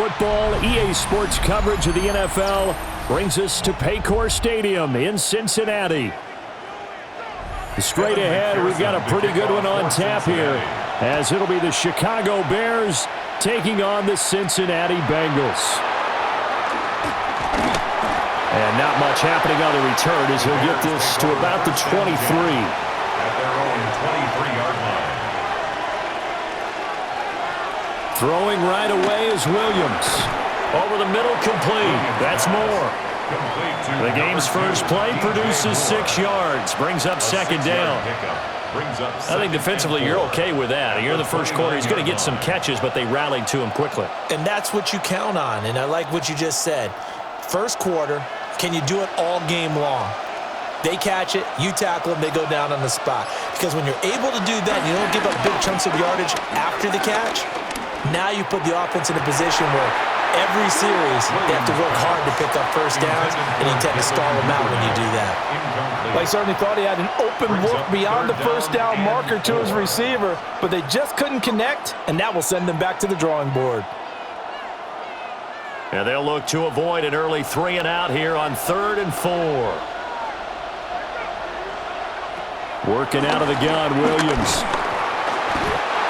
Football, EA Sports coverage of the NFL brings us to Paycor Stadium in Cincinnati. Straight ahead, we've got a pretty good one on tap here, as it'll be the Chicago Bears taking on the Cincinnati Bengals. And not much happening on the return as he'll get this to about the 23. At their own 23-yard line. Throwing right away is Williams. Over the middle, complete. That's more. The game's first play produces 6 yards. Brings up second down. I think defensively you're okay with that. Here in the first quarter, he's going to get some catches, but they rallied to him quickly. And that's what you count on, and I like what you just said. First quarter, can you do it all game long? They catch it, you tackle them, they go down on the spot. Because when you're able to do that, you don't give up big chunks of yardage after the catch. Now you put the offense in a position where every series they have to work hard to pick up first downs, and you tend to stall them out when you do that. They certainly thought he had an open look beyond the first down marker to his receiver, but they just couldn't connect, and that will send them back to the drawing board. And they'll look to avoid an early 3 and out here on 3rd and 4. Working out of the gun, Williams.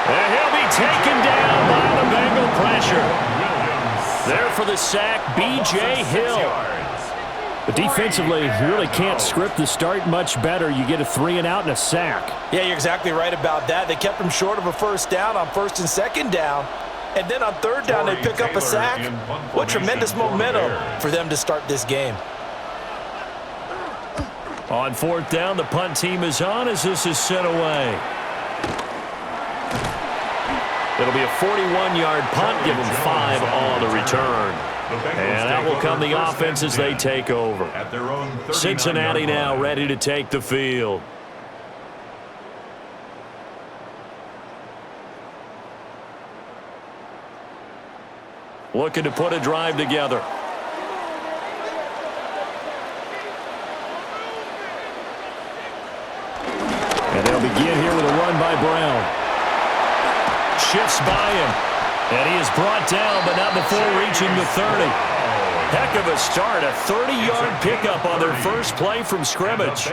And he'll be taken down by the Bengal pressure. There for the sack, B.J. Hill. But defensively, you really can't script the start much better. You get a 3 and out and a sack. Yeah, you're exactly right about that. They kept him short of a first down on 1st and 2nd down. And then on 3rd down, they pick up a sack. What tremendous momentum for them to start this game. On 4th down, the punt team is on as this is sent away. It'll be a 41-yard punt, give them 5 on the return. And that will come the offense as they take over. Cincinnati now ready to take the field. Looking to put a drive together. And they'll begin here with a run by Brown. Shifts by him. And he is brought down, but not before reaching the 30. Heck of a start. A 30-yard pickup on their first play from scrimmage.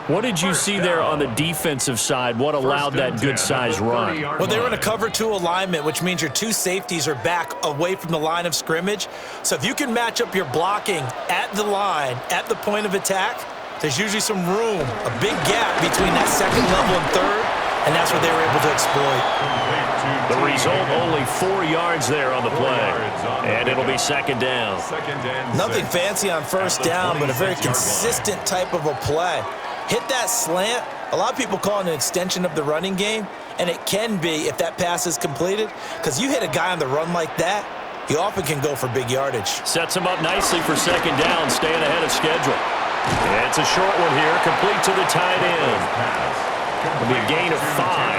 What did you see there on the defensive side? What allowed that good-sized run? Well, they were in a cover 2 alignment, which means your 2 safeties are back away from the line of scrimmage. So if you can match up your blocking at the line, at the point of attack, there's usually some room, a big gap between that 2nd level and 3rd. And that's what they were able to exploit. The result, only 4 yards there on the play. And it'll be 2nd down. Nothing fancy on 1st down, but a very consistent type of a play. Hit that slant. A lot of people call it an extension of the running game, and it can be if that pass is completed, because you hit a guy on the run like that, he often can go for big yardage. Sets him up nicely for 2nd down, staying ahead of schedule. And it's a short one here, complete to the tight end. It'll be a gain of 5.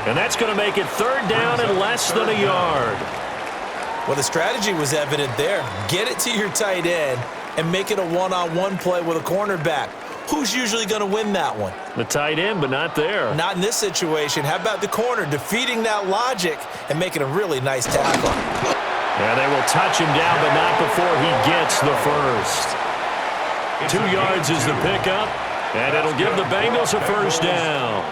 And that's going to make it 3rd down and less than a yard. Well, the strategy was evident there. Get it to your tight end and make it a one-on-one play with a cornerback. Who's usually going to win that one? The tight end, but not there. Not in this situation. How about the corner defeating that logic and making a really nice tackle? Yeah, they will touch him down, but not before he gets the first. 2 yards is the pickup. And it'll give the Bengals a 1st down.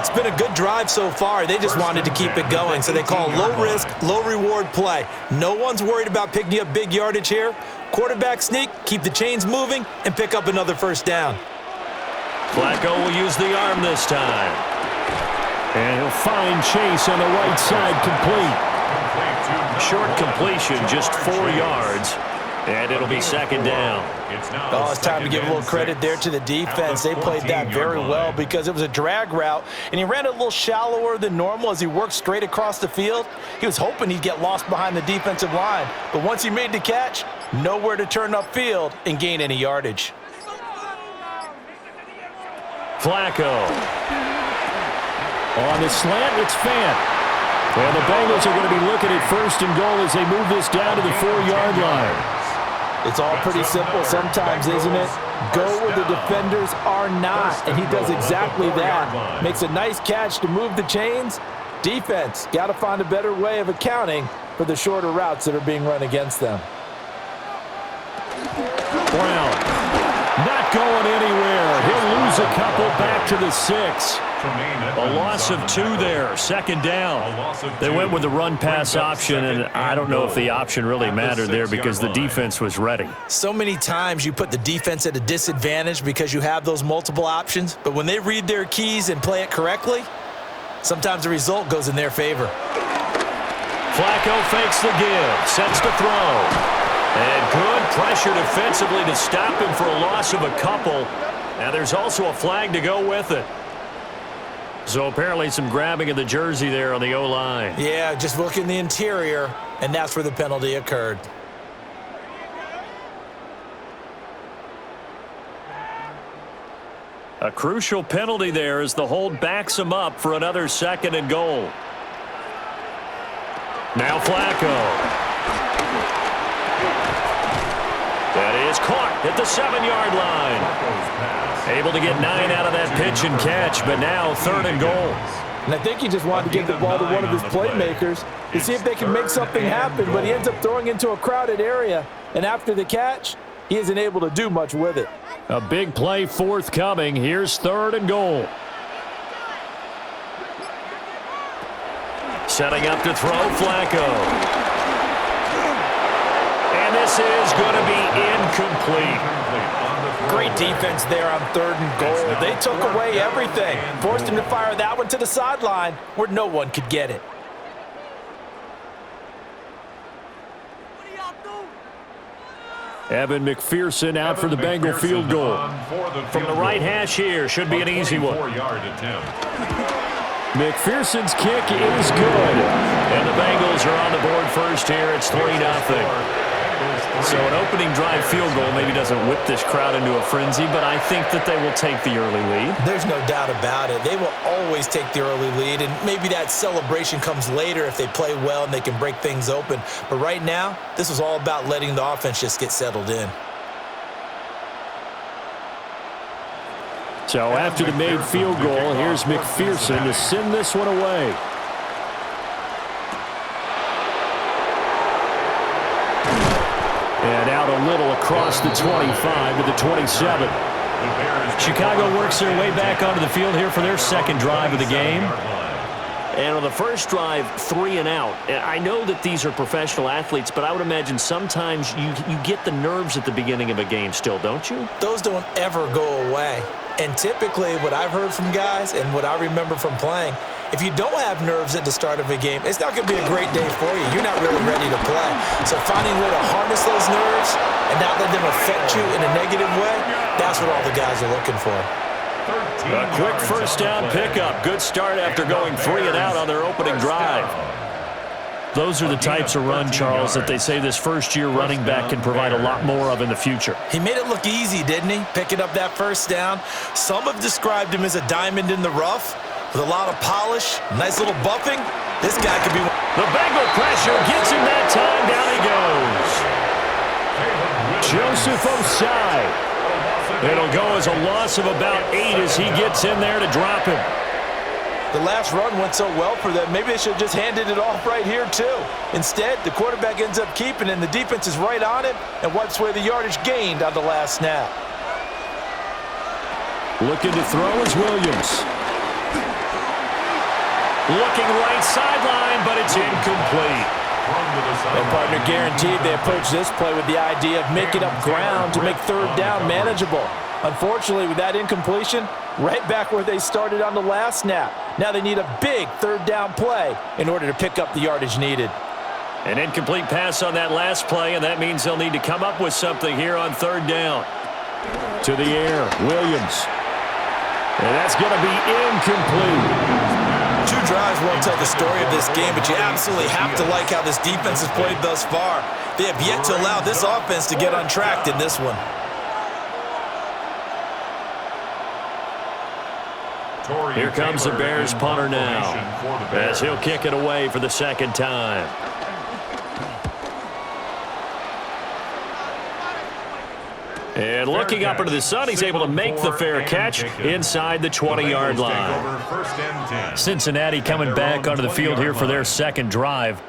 It's been a good drive so far. They just wanted to keep it going, so they call low-risk, low-reward play. No one's worried about picking up big yardage here. Quarterback sneak, keep the chains moving, and pick up another 1st down. Flacco will use the arm this time. And he'll find Chase on the right side, complete. Short completion, just 4 yards. And it'll be 2nd down. Oh, it's time to give a little credit there to the defense. They played that very well because it was a drag route, and he ran it a little shallower than normal as he worked straight across the field. He was hoping he'd get lost behind the defensive line, but once he made the catch, nowhere to turn upfield and gain any yardage. Flacco. On the slant, it's Fant. And the Bengals are going to be looking at 1st and goal as they move this down to the 4-yard line. It's all pretty simple sometimes, isn't it? Go where the defenders are not, and he does exactly that. Makes a nice catch to move the chains. Defense got to find a better way of accounting for the shorter routes that are being run against them. Brown not going anywhere. He'll lose a couple back to the 6. A loss of 2 there, second down. They went with the run-pass option, and I don't know if the option really mattered there because the defense was ready. So many times you put the defense at a disadvantage because you have those multiple options, but when they read their keys and play it correctly, sometimes the result goes in their favor. Flacco fakes the give, sets to throw. And good pressure defensively to stop him for a loss of a couple. Now there's also a flag to go with it. So apparently some grabbing of the jersey there on the O-line. Yeah, just look in the interior, and that's where the penalty occurred. A crucial penalty there as the hold backs him up for another 2nd and goal. Now Flacco. That is caught at the 7-yard line. Able to get 9 out of that pitch and catch, but now 3rd and goal. And I think he just wanted to get the ball to one of his playmakers to see if they can make something happen, but he ends up throwing into a crowded area, and after the catch, he isn't able to do much with it. A big play forthcoming. Here's 3rd and goal. Setting up to throw, Flacco. And this is going to be incomplete. Great defense there on 3rd and goal. They took away everything. Forced him to fire that one to the sideline where no one could get it. Evan McPherson out for the Bengal field goal. From the right hash here, should be an easy one. McPherson's kick is good. And the Bengals are on the board first here. It's 3-0. So an opening drive field goal maybe doesn't whip this crowd into a frenzy, but I think that they will take the early lead. There's no doubt about it. They will always take the early lead, and maybe that celebration comes later if they play well and they can break things open. But right now, this is all about letting the offense just get settled in. So after the made field goal, here's McPherson to send this one away. And out a little across the 25 to the 27. Chicago works their way back onto the field here for their 2nd drive of the game. And on the first drive, 3 and out. I know that these are professional athletes, but I would imagine sometimes you get the nerves at the beginning of a game still, don't you? Those don't ever go away. And typically what I've heard from guys and what I remember from playing, if you don't have nerves at the start of a game, it's not going to be a great day for you. You're not really ready to play. So finding a way to harness those nerves and not let them affect you in a negative way, that's what all the guys are looking for. A quick first down pickup. Good start after going 3 and out on their opening drive. Those are the types of run, Charles, that they say this first-year running back can provide a lot more of in the future. He made it look easy, didn't he? Picking up that first down. Some have described him as a diamond in the rough with a lot of polish, nice little buffing. This guy could be one. The Bengal pressure gets him that time. Down he goes. Joseph Osai. It'll go as a loss of about 8 as he gets in there to drop him. The last run went so well for them, maybe they should have just handed it off right here too. Instead, the quarterback ends up keeping it, and the defense is right on him and wipes away the yardage gained on the last snap. Looking to throw is Williams. Looking right sideline, but it's incomplete. And partner guaranteed they approach this play with the idea of making up ground to make 3rd down manageable. Unfortunately, with that incompletion, right back where they started on the last snap. Now they need a big 3rd down play in order to pick up the yardage needed. An incomplete pass on that last play, and that means they'll need to come up with something here on 3rd down. To the air, Williams. And that's going to be incomplete. 2 drives won't tell the story of this game, but you absolutely have to like how this defense has played thus far. They have yet to allow this offense to get untracked in this one. Here comes the Bears punter now, as he'll kick it away for the 2nd time. And looking up into the sun, he's able to make the fair catch inside the 20-yard line. Cincinnati coming back onto the field here for their 2nd drive.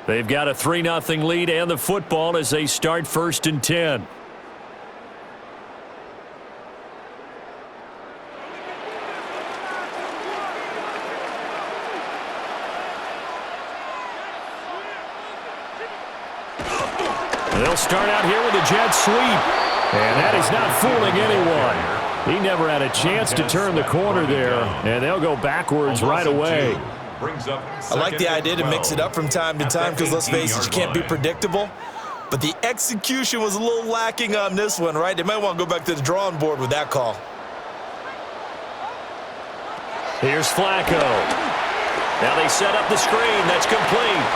They've got a 3-0 lead and the football as they start 1st and 10. They'll start out here with a jet sweep. And that is not fooling anyone. He never had a chance to turn the corner there, and they'll go backwards right away. I like the idea to mix it up from time to time because, let's face it, you can't be predictable. But the execution was a little lacking on this one, right? They might want to go back to the drawing board with that call. Here's Flacco. Now they set up the screen. That's complete.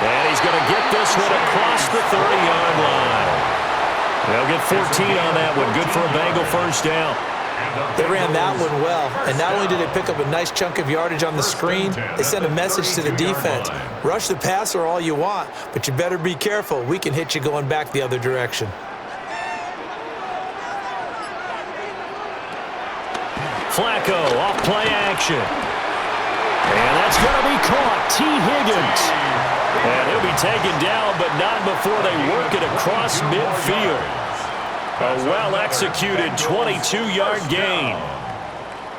And he's going to get this one across the 30-yard line. They'll get 14 on that one. Good for a Bengal first down. They ran that one well, and not only did they pick up a nice chunk of yardage on the screen, they sent a message to the defense. Rush the passer all you want, but you better be careful. We can hit you going back the other direction. Flacco off play action. And that's going to be caught. T. Higgins. And he'll be taken down, but not before they work it across midfield. A well-executed 22-yard gain.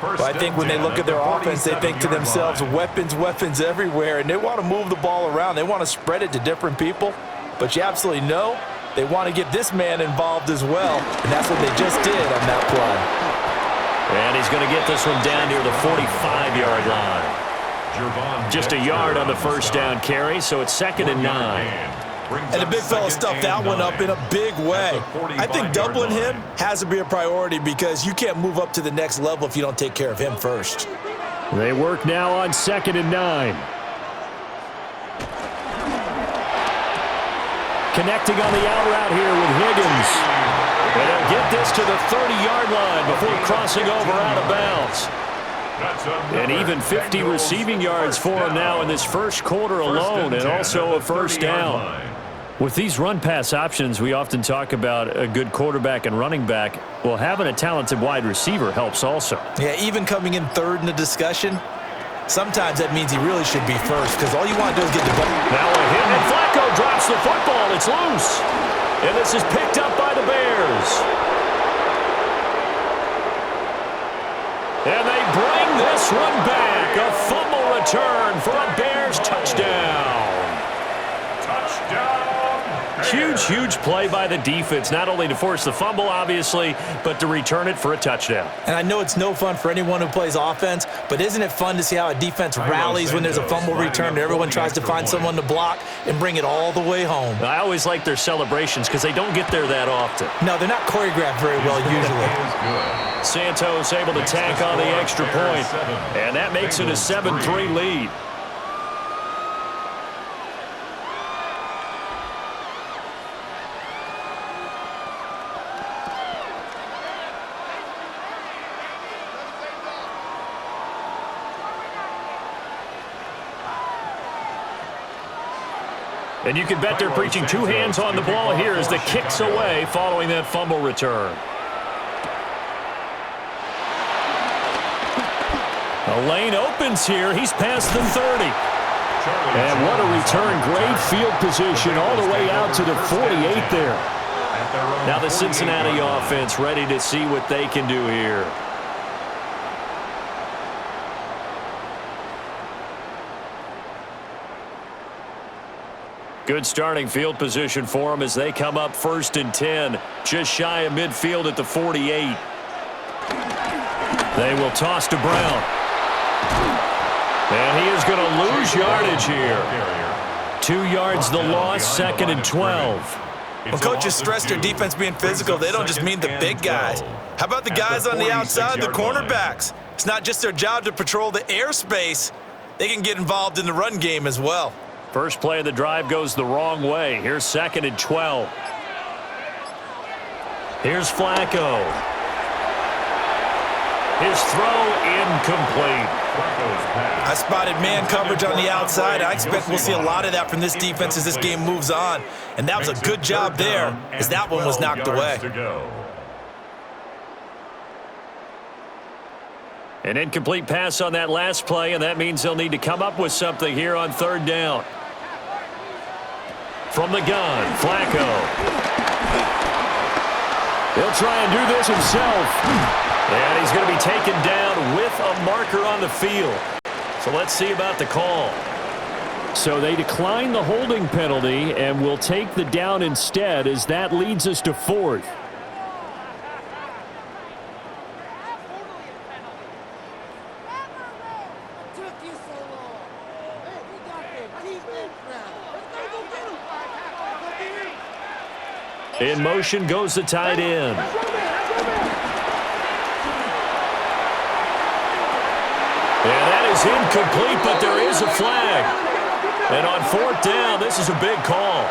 Well, I think when they look at their offense, they think to themselves, weapons, weapons everywhere, and they want to move the ball around. They want to spread it to different people, but you absolutely know they want to get this man involved as well, and that's what they just did on that play. And he's going to get this one down near the 45-yard line. Just a yard on the first down carry, so it's 2nd and 9. And the big fella stuffed that one up in a big way. I think doubling him has to be a priority because you can't move up to the next level if you don't take care of him first. They work now on 2nd and 9. Connecting on the out route here with Higgins. And they'll get this to the 30-yard line before crossing over out of bounds. And even 50 receiving yards for him now in this first quarter alone, and also a first down. With these run-pass options, we often talk about a good quarterback and running back. Well, having a talented wide receiver helps also. Yeah, even coming in third in the discussion, sometimes that means he really should be first because all you want to do is get the ball. Now a hit, and Flacco drops the football. It's loose. And this is picked up by the Bears. And they bring this one back. A fumble return for a Bears touchdown. Huge, huge play by the defense, not only to force the fumble, obviously, but to return it for a touchdown. And I know it's no fun for anyone who plays offense, but isn't it fun to see how a defense rallies when there's a fumble return and everyone tries to find someone to block and bring it all the way home? I always like their celebrations because they don't get there that often. No, they're not choreographed very well usually. Santos able to tack on the extra point, and that makes it a 7-3 lead. And you can bet they're preaching two hands on the ball here as the kick's away following that fumble return. A lane opens here. He's past the 30. And what a return. Great field position all the way out to the 48 there. Now the Cincinnati offense ready to see what they can do here. Good starting field position for them as they come up 1st and 10. Just shy of midfield at the 48. They will toss to Brown. And he is going to lose yardage here. 2 yards the loss, 2nd and 12. When coaches stress their defense being physical, they don't just mean the big guys. How about the guys on the outside, the cornerbacks? It's not just their job to patrol the airspace. They can get involved in the run game as well. First play of the drive goes the wrong way. Here's 2nd and 12. Here's Flacco. His throw incomplete. I spotted man coverage on the outside. I expect we'll see a lot of that from this defense as this game moves on. And that was a good job there as that one was knocked away. An incomplete pass on that last play, and that means they'll need to come up with something here on 3rd down. from the gun. Flacco. He'll try and do this himself. And he's going to be taken down with a marker on the field. So let's see about the call. So they decline the holding penalty and will take the down instead, as that leads us to 4th. In motion goes the tight end. And that is incomplete, but there is a flag. And on 4th down, this is a big call.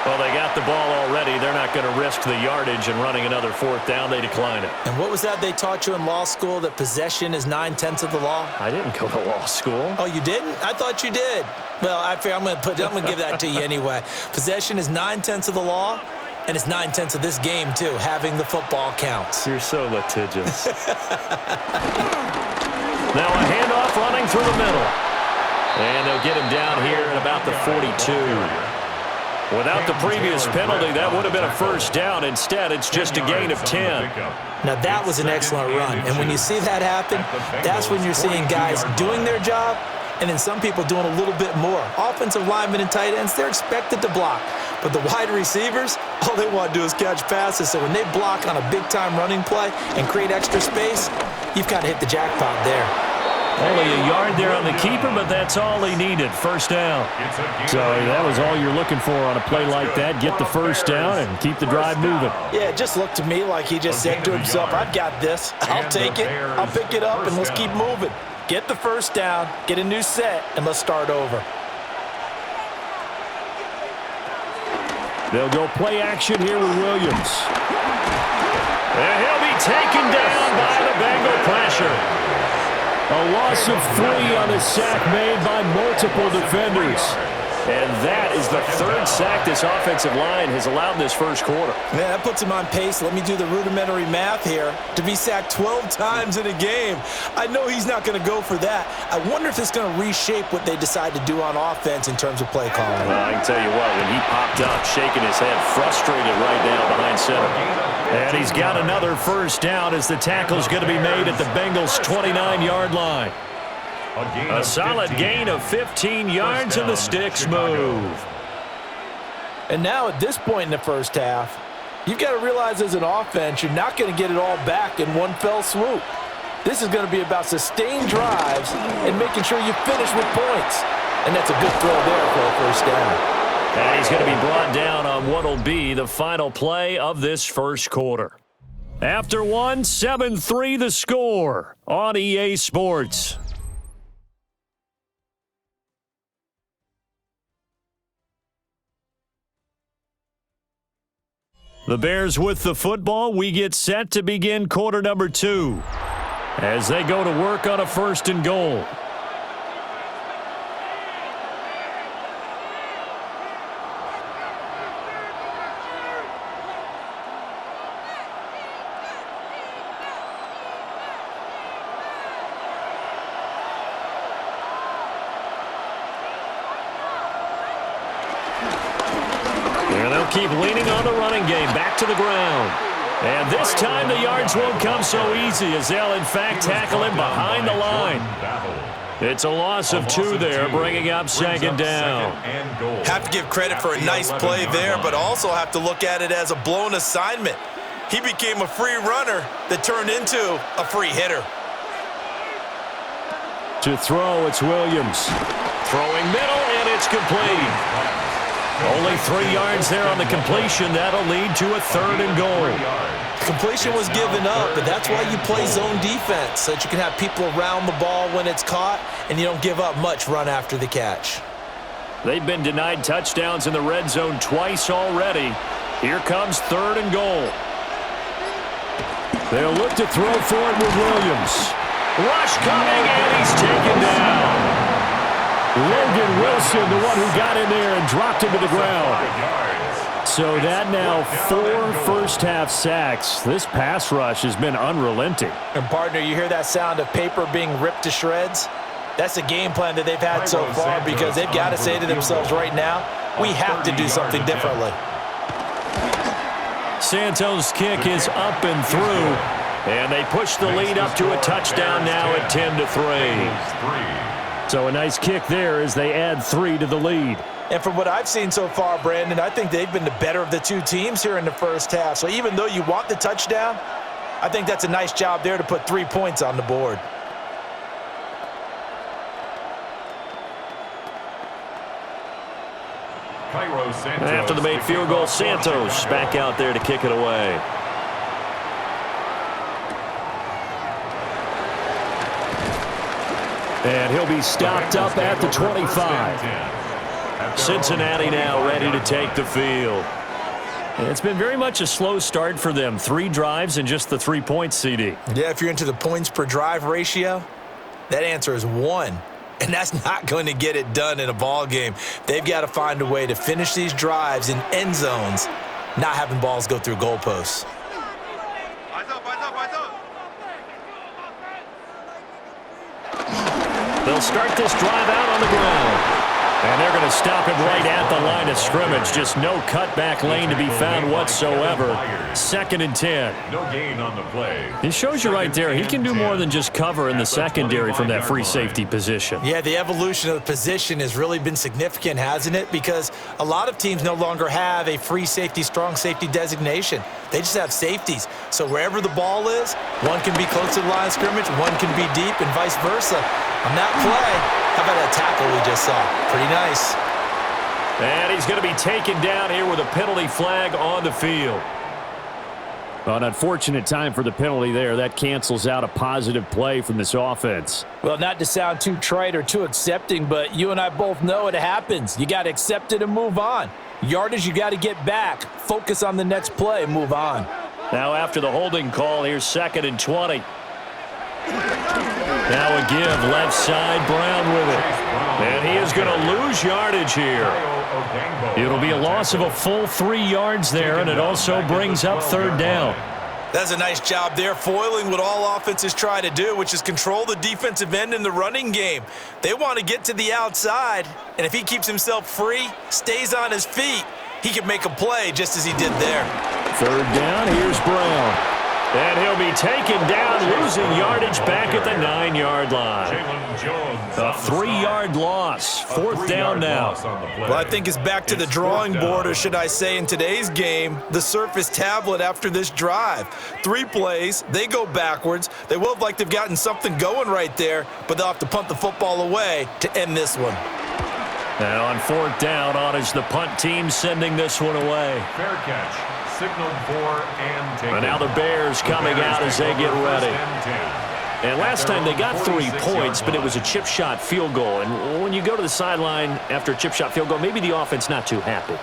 Well, they got the ball already. They're not going to risk the yardage and running another 4th down. They decline it. And what was that they taught you in law school, that possession is 9/10 of the law? I didn't go to law school. Oh, you didn't? I thought you did. Well, I figure I'm going to give that to you anyway. Possession is 9/10 of the law, and it's 9/10 of this game, too. Having the football counts. You're so litigious. Now a handoff running through the middle. And they'll get him down here at about the 42. Without the previous penalty, that would have been a 1st down. Instead, it's just a gain of 10. Now, that was an excellent run. And when you see that happen, that's when you're seeing guys doing their job and then some people doing a little bit more. Offensive linemen and tight ends, they're expected to block. But the wide receivers, all they want to do is catch passes. So when they block on a big-time running play and create extra space, you've got to hit the jackpot there. Only a yard there on the keeper, but that's all he needed. 1st down. So that was all you're looking for on a play like that. Get the 1st down and keep the drive moving. Yeah, it just looked to me like he just said to himself, I've got this. I'll take it. I'll pick it up, and let's keep moving. Get the 1st down, get a new set, and let's start over. They'll go play action here with Williams. And he'll be taken down by the Bengal pressure. A loss of 3 on a sack made by multiple defenders. And that is the 3rd sack this offensive line has allowed this 1st quarter. Man, that puts him on pace. Let me do the rudimentary math here. To be sacked 12 times in a game, I know he's not going to go for that. I wonder if it's going to reshape what they decide to do on offense in terms of play calling. Well, I can tell you what, when he popped up, shaking his head, frustrated right now behind center. And he's got another 1st down as the tackle's going to be made at the Bengals' 29-yard line. A solid gain of 15 yards, and the sticks move. And now at this point in the 1st half, you've got to realize as an offense, you're not going to get it all back in one fell swoop. This is going to be about sustained drives and making sure you finish with points. And that's a good throw there for a 1st down. And he's going to be brought down on what will be the final play of this 1st quarter. After one, 7-3 the score on EA Sports. The Bears with the football. We get set to begin quarter number 2 as they go to work on a 1st and goal. And they'll keep leaning on the running game. Back to the ground. And this time the yards won't come so easy as they'll, in fact, tackle him behind the line. It's a loss of 2 there, bringing up 2nd down. Have to give credit for a nice play there, but also have to look at it as a blown assignment. He became a free runner that turned into a free hitter. To throw, it's Williams. Throwing middle, and it's complete. Only 3 yards there on the completion. That'll lead to a 3rd and goal. Completion was given up, but that's why you play zone defense, so that you can have people around the ball when it's caught, and you don't give up much run after the catch. They've been denied touchdowns in the red zone twice already. Here comes 3rd and goal. They'll look to throw for it with Williams. Rush coming, and he's taken down. Logan Wilson, the one who got in there and dropped him to the ground. So that now 4 first-half sacks. This pass rush has been unrelenting. And, partner, you hear that sound of paper being ripped to shreds? That's the game plan that they've had so far, because they've got to say to themselves right now, We have to do something differently. Santos' kick is up and through, and they push the lead up to a touchdown now at 10-3. So a nice kick there as they add 3 to the lead. And from what I've seen so far, Brandon, I think they've been the better of the two teams here in the first half. So even though you want the touchdown, I think that's a nice job there to put 3 points on the board. After the made field goal, Santos back out there to kick it away. And he'll be stopped up at the 25. Cincinnati now ready to take the field. It's been very much a slow start for them. 3 drives and just the 3 points, CD. Yeah, if you're into the points per drive ratio, that answer is 1. And that's not going to get it done in a ball game. They've got to find a way to finish these drives in end zones, not having balls go through goalposts. They'll start this drive out on the ground. And they're going to stop him right at the line of scrimmage. Just no cutback lane to be found whatsoever. 2nd and 10. No gain on the play. He shows you right there, he can do more than just cover in the secondary from that free safety position. Yeah, the evolution of the position has really been significant, hasn't it? Because a lot of teams no longer have a free safety, strong safety designation. They just have safeties. So wherever the ball is, one can be close to the line of scrimmage, one can be deep, and vice versa. On that play, how about that tackle we just saw? Pretty nice. And he's going to be taken down here with a penalty flag on the field. An unfortunate time for the penalty there. That cancels out a positive play from this offense. Well, not to sound too trite or too accepting, but you and I both know it happens. You got to accept it and move on. Yardage, you got to get back. Focus on the next play and move on. Now after the holding call, here's 2nd and 20. Now a give, left side, Brown with it. And he is going to lose yardage here. It'll be a loss of a full 3 yards there, and it also brings up 3rd down. That's a nice job there, foiling what all offenses try to do, which is control the defensive end in the running game. They want to get to the outside, and if he keeps himself free, stays on his feet, he can make a play just as he did there. 3rd down, here's Brown. And he'll be taken down, losing yardage back at the 9-yard line. A 3-yard loss. 4th down now. Well, I think it's back to the drawing board, or should I say in today's game, the Surface tablet after this drive. 3 plays, they go backwards. They will look like they've gotten something going right there, but they'll have to punt the football away to end this one. Now on 4th down, on is the punt team sending this one away. Fair catch. Signaled for and taken. And now the Bears coming out as they get ready. And last time they got 3 points, but it was a chip shot field goal. And when you go to the sideline after a chip shot field goal, maybe the offense not too happy.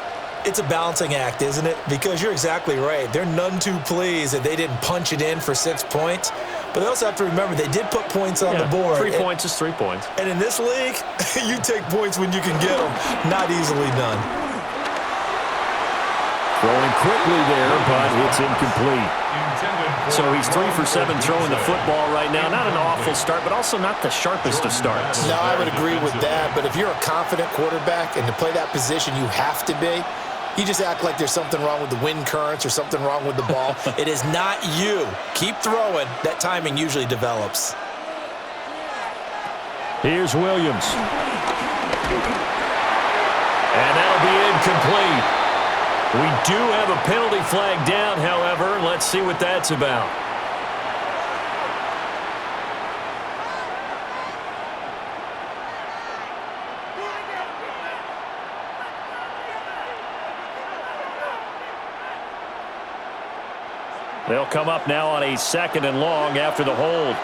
It's a balancing act, isn't it? Because you're exactly right. They're none too pleased that they didn't punch it in for 6 points. But they also have to remember they did put points on the board. 3 points is 3 points. And in this league, you take points when you can get them. Not easily done. Throwing quickly there, but it's incomplete. So he's 3 for 7 throwing the football right now. Not an awful start, but also not the sharpest of starts. No, I would agree with that. But if you're a confident quarterback and to play that position you have to be, you just act like there's something wrong with the wind currents or something wrong with the ball. It is not you. Keep throwing. That timing usually develops. Here's Williams. And that'll be incomplete. We do have a penalty flag down, however. Let's see what that's about. They'll come up now on a 2nd and long after the hold.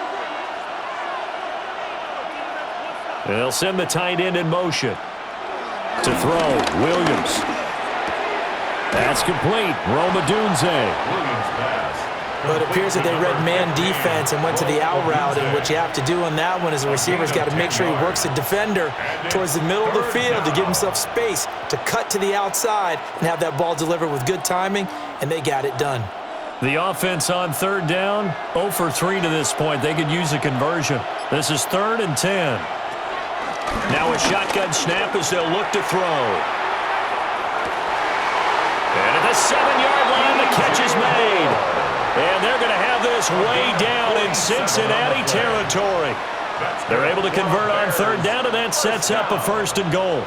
They'll send the tight end in motion. To throw, Williams. That's complete. Roma Dunze. Well, it appears that they read man defense and went to the out route, and what you have to do on that one is the receiver's got to make sure he works the defender towards the middle of the field to give himself space to cut to the outside and have that ball delivered with good timing, and they got it done. The offense on 3rd down, 0 for 3 to this point. They could use a conversion. This is 3rd and 10. Now a shotgun snap as they'll look to throw. 7-yard line. The catch is made. And they're going to have this way down in Cincinnati territory. They're able to convert on 3rd down, and that sets up a 1st and goal.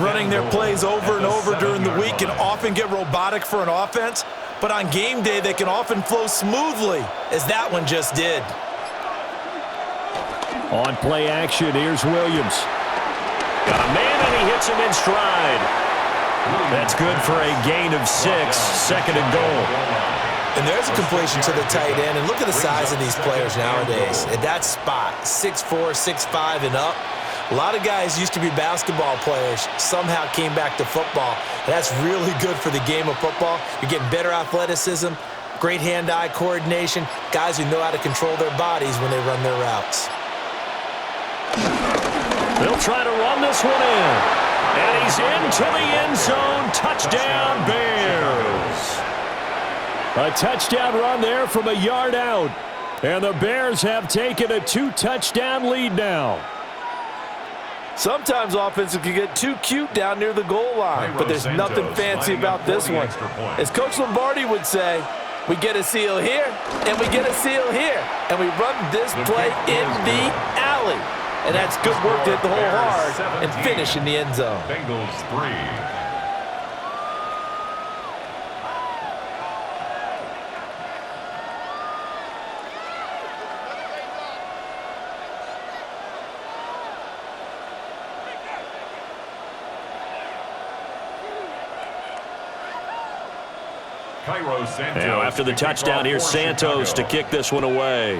Running their plays over and over during the week can often get robotic for an offense, but on game day they can often flow smoothly, as that one just did. On play action, here's Williams. Got a man, and he hits him in stride. That's good for a gain of 6, 2nd and goal. And there's a completion to the tight end, and look at the size of these players nowadays. At that spot, 6'4", 6'5", and up. A lot of guys used to be basketball players, somehow came back to football. And that's really good for the game of football. You're getting better athleticism, great hand-eye coordination, guys who know how to control their bodies when they run their routes. They'll try to run this one in. And he's into the end zone. Touchdown, Bears. A touchdown run there from a yard out. And the Bears have taken a 2-touchdown lead now. Sometimes offenses can get too cute down near the goal line, but there's nothing fancy about this one. As Coach Lombardi would say, we get a seal here, and we get a seal here, and we run this play in the alley. And that's good work to hit the hole hard and finish in the end zone. Bengals 3. Now after the touchdown, here's Santos to kick this one away.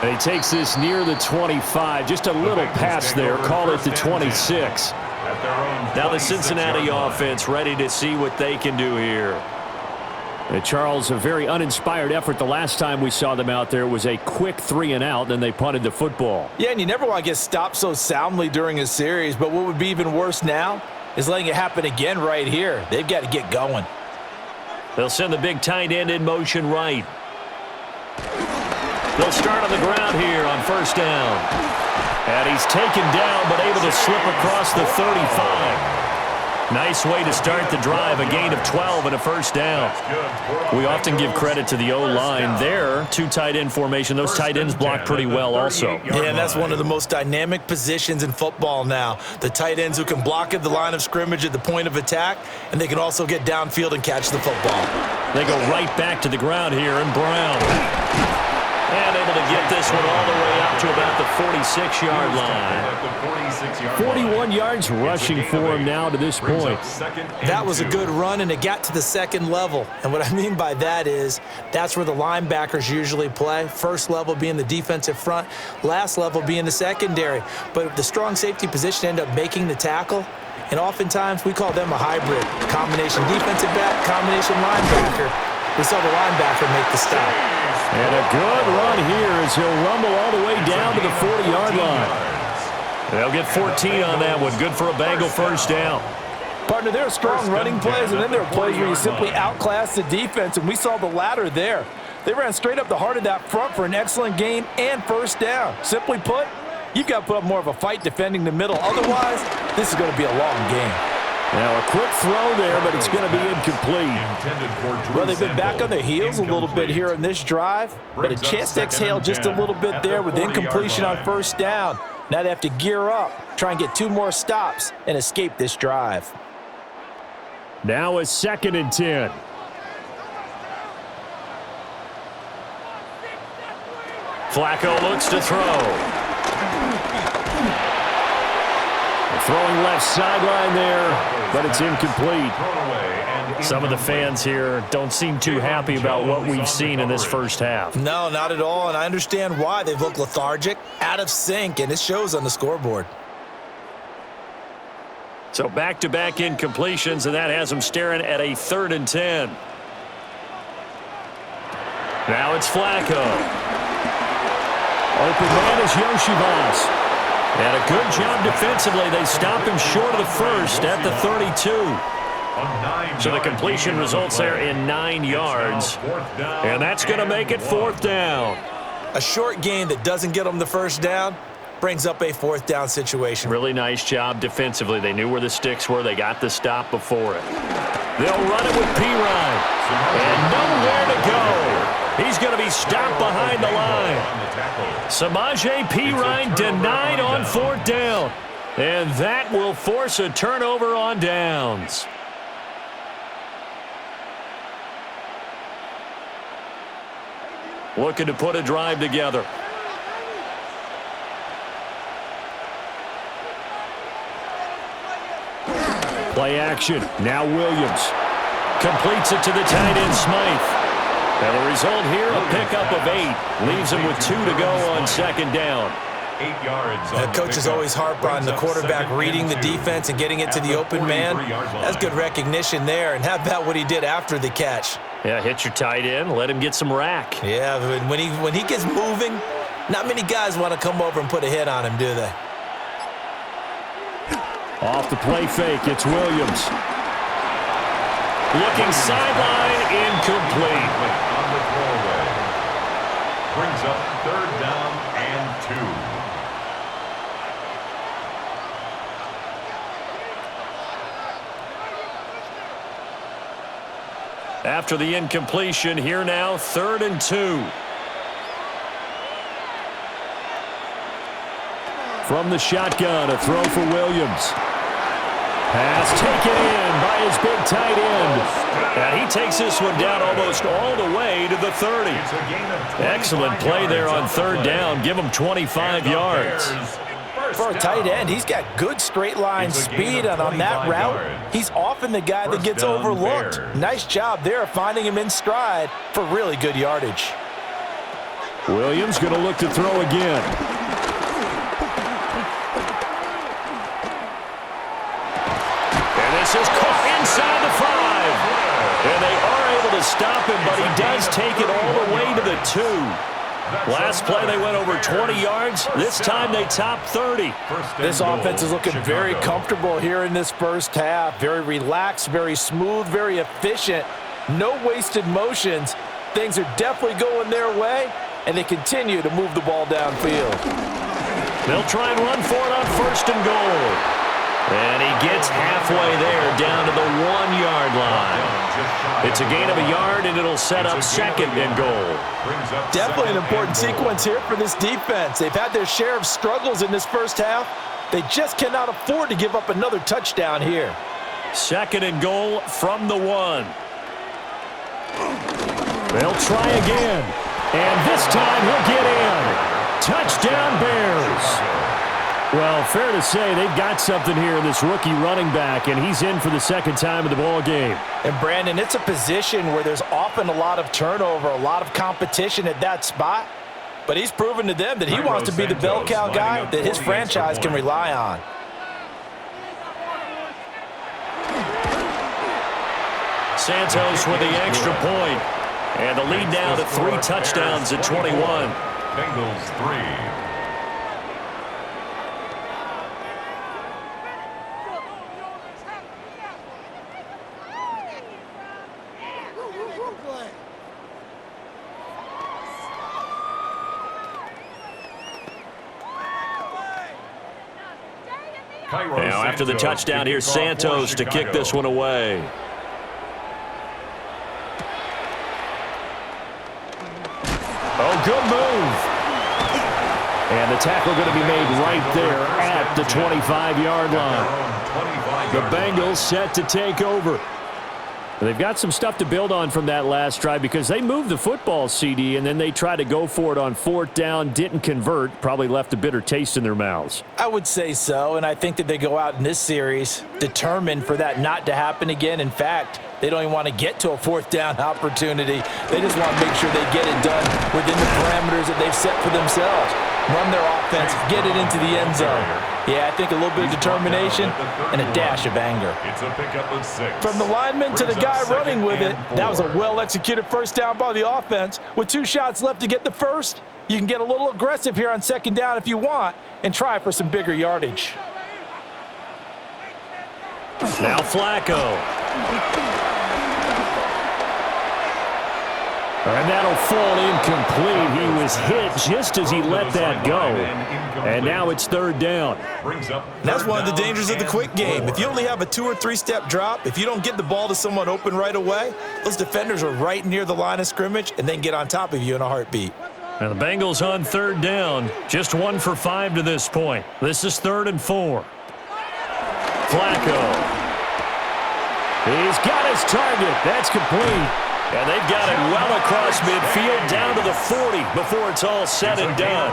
And he takes this near the 25. Just a little pass there. Call it the 26. Now the Cincinnati offense ready to see what they can do here. And Charles, a very uninspired effort the last time we saw them out there. It was a quick 3-and-out, then they punted the football. Yeah, and you never want to get stopped so soundly during a series, but what would be even worse now is letting it happen again right here. They've got to get going. They'll send the big tight end in motion right. They'll start on the ground here on 1st down. And he's taken down, but able to slip across the 35. Nice way to start the drive, a gain of 12 and a 1st down. We often give credit to the O-line there, 2 tight end formation. Those tight ends block pretty well also. Yeah, and that's one of the most dynamic positions in football now. The tight ends who can block at the line of scrimmage at the point of attack, and they can also get downfield and catch the football. They go right back to the ground here, and Brown. And able to get this one all the way up to about the 46-yard line. 41 yards rushing for him now to this point. That was a good run, and it got to the 2nd level. And what I mean by that is that's where the linebackers usually play. First level being the defensive front, last level being the secondary. But the strong safety position ended up making the tackle. And oftentimes we call them a hybrid. Combination defensive back, combination linebacker. We saw the linebacker make the stop. And a good run here as he'll rumble all the way down to the 40-yard line. They'll get 14 on that one. Good for a Bengal 1st down. Partner, there are strong running plays, and then there are plays where you simply outclass the defense, and we saw the latter there. They ran straight up the heart of that front for an excellent gain and 1st down. Simply put, you've got to put up more of a fight defending the middle. Otherwise, this is going to be a long game. Now a quick throw there, but it's going to be incomplete. Well, they've been back on their heels a little bit here in this drive, but a chance to exhale just a little bit there with incompletion on 1st down. Now they have to gear up, try and get 2 more stops, and escape this drive. Now a 2nd and 10. Flacco looks to throw. Throwing left sideline there, but it's incomplete. Some of the fans here don't seem too happy about what we've seen in this 1st half. No, not at all, and I understand why. They've looked lethargic, out of sync, and it shows on the scoreboard. So back-to-back incompletions, and that has them staring at a 3rd and 10. Now it's Flacco. Open man is Yoshivas. And a good job defensively. They stop him short of the 1st at the 32. So the completion results there in 9 yards. And that's going to make it 4th down. A short gain that doesn't get them the 1st down brings up a 4th down situation. Really nice job defensively. They knew where the sticks were. They got the stop before it. They'll run it with Pirine. And nowhere to go. He's going to be stopped behind the line. Samaje Pirine denied on 4th down. And that will force a turnover on downs. Looking to put a drive together. Play action. Now Williams. Completes it to the tight end, Smythe. And the result here, a pickup of 8. Leaves him with 2 to go on 2nd down. 8 yards. Coaches always harp on the quarterback reading the defense and getting it to the open man. That's good recognition there. And how about what he did after the catch? Yeah, hit your tight end. Let him get some rack. Yeah, when he gets moving, not many guys want to come over and put a hit on him, do they? Off the play fake, it's Williams. Looking sideline, incomplete. On the throwaway. Brings up 3rd down and 2. After the incompletion, here now, 3rd and 2. From the shotgun, a throw for Williams. Pass taken in by his big tight end. And he takes this one down almost all the way to the 30. Excellent play there on 3rd down. Give him 25 yards. For a tight end, he's got good straight line speed, and on that route, he's often the guy that gets overlooked. Nice job there of finding him in stride for really good yardage. Williams going to look to throw again. And this is caught inside the 5. And they are able to stop him, but he does take it all the way to the 2. Last play, they went over 20 yards. This time, they top 30. This offense is looking very comfortable here in this first half. Very relaxed, very smooth, very efficient. No wasted motions. Things are definitely going their way, and they continue to move the ball downfield. They'll try and run for it on 1st and goal. And he gets halfway there, down to the 1-yard line. It's a gain of a yard, and it'll set up 2nd and goal. Definitely an important sequence here for this defense. They've had their share of struggles in this first half. They just cannot afford to give up another touchdown here. 2nd and goal from the 1. They'll try again. And this time he'll get in. Touchdown, Bears. Well, fair to say they've got something here in this rookie running back, and he's in for the 2nd time of the ball game. And, Brandon, it's a position where there's often a lot of turnover, a lot of competition at that spot. But he's proven to them that he wants to be the bell cow guy that his franchise can rely on. Santos with the extra point. And the lead now to 3 touchdowns at 21. Bengals 3. Now after the touchdown, here's Santos to kick this one away. Oh, good move. And the tackle going to be made right there at the 25-yard line. The Bengals set to take over. They've got some stuff to build on from that last drive because they moved the football, CD, and then they tried to go for it on 4th down, didn't convert, probably left a bitter taste in their mouths. I would say so, and I think that they go out in this series determined for that not to happen again. In fact, they don't even want to get to a 4th down opportunity. They just want to make sure they get it done within the parameters that they've set for themselves. Run their offense, get it into the end zone. Yeah, I think a little bit of determination and a dash of anger. It's a pickup of 6. From the lineman to the guy running with it, that was a well-executed first down by the offense. With 2 shots left to get the first, you can get a little aggressive here on 2nd down if you want and try for some bigger yardage. Now Flacco. And that'll fall incomplete. He was hit just as he let that go. And now it's third down. That's one of the dangers of the quick game. If you only have a 2- or 3-step drop, if you don't get the ball to someone open right away, those defenders are right near the line of scrimmage and then get on top of you in a heartbeat. And the Bengals on third down. Just 1 for 5 to this point. This is 3rd and 4. Flacco. He's got his target. That's complete. And they've got it well across midfield down to the 40 before it's all said and done.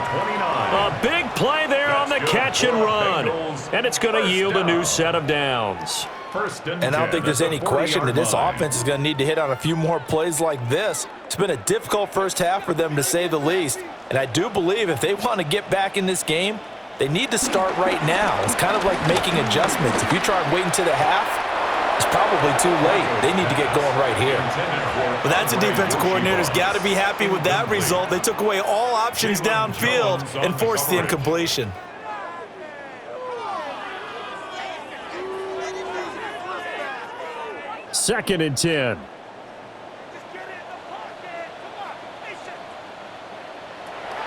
A big play there on the catch and run. And it's going to yield a new set of downs. And I don't think there's any question that this offense is going to need to hit on a few more plays like this. It's been a difficult first half for them, to say the least. And I do believe if they want to get back in this game, they need to start right now. It's kind of like making adjustments. If you try and wait until the half, it's probably too late. They need to get going right here. Well, that's a defensive coordinator's got to be happy with that result. They took away all options downfield and forced the incompletion. Second and 10.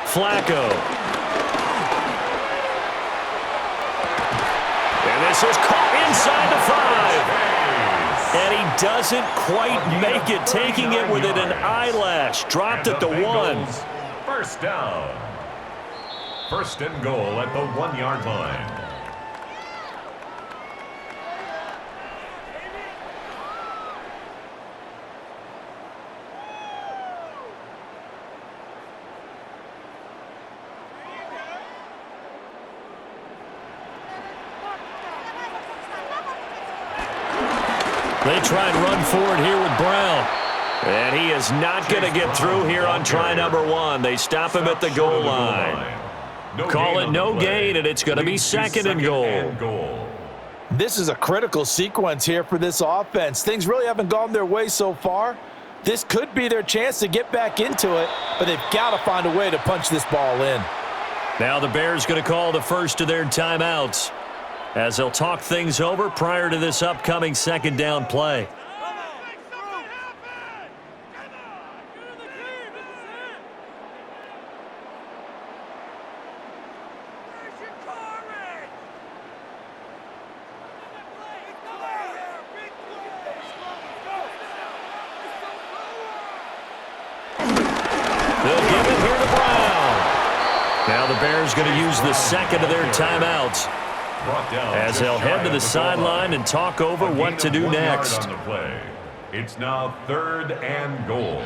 Flacco. And this is caught inside the 5. And he doesn't quite make it, taking it within an eyelash. Dropped at the 1. First down. 1st and goal at the 1-yard line. They try and run forward here with Brown. And he is not going to get through here on try number 1. They stop him at the goal line. Call it no gain, and it's going to be 2nd and goal. This is a critical sequence here for this offense. Things really haven't gone their way so far. This could be their chance to get back into it, but they've got to find a way to punch this ball in. Now the Bears going to call the first of their timeouts, as they'll talk things over prior to this upcoming 2nd down play. They'll give it here to Brown. Now the Bears going to use the 2nd of their timeouts, as they'll head to the sideline and talk over what to do next. On the play. It's now 3rd and goal.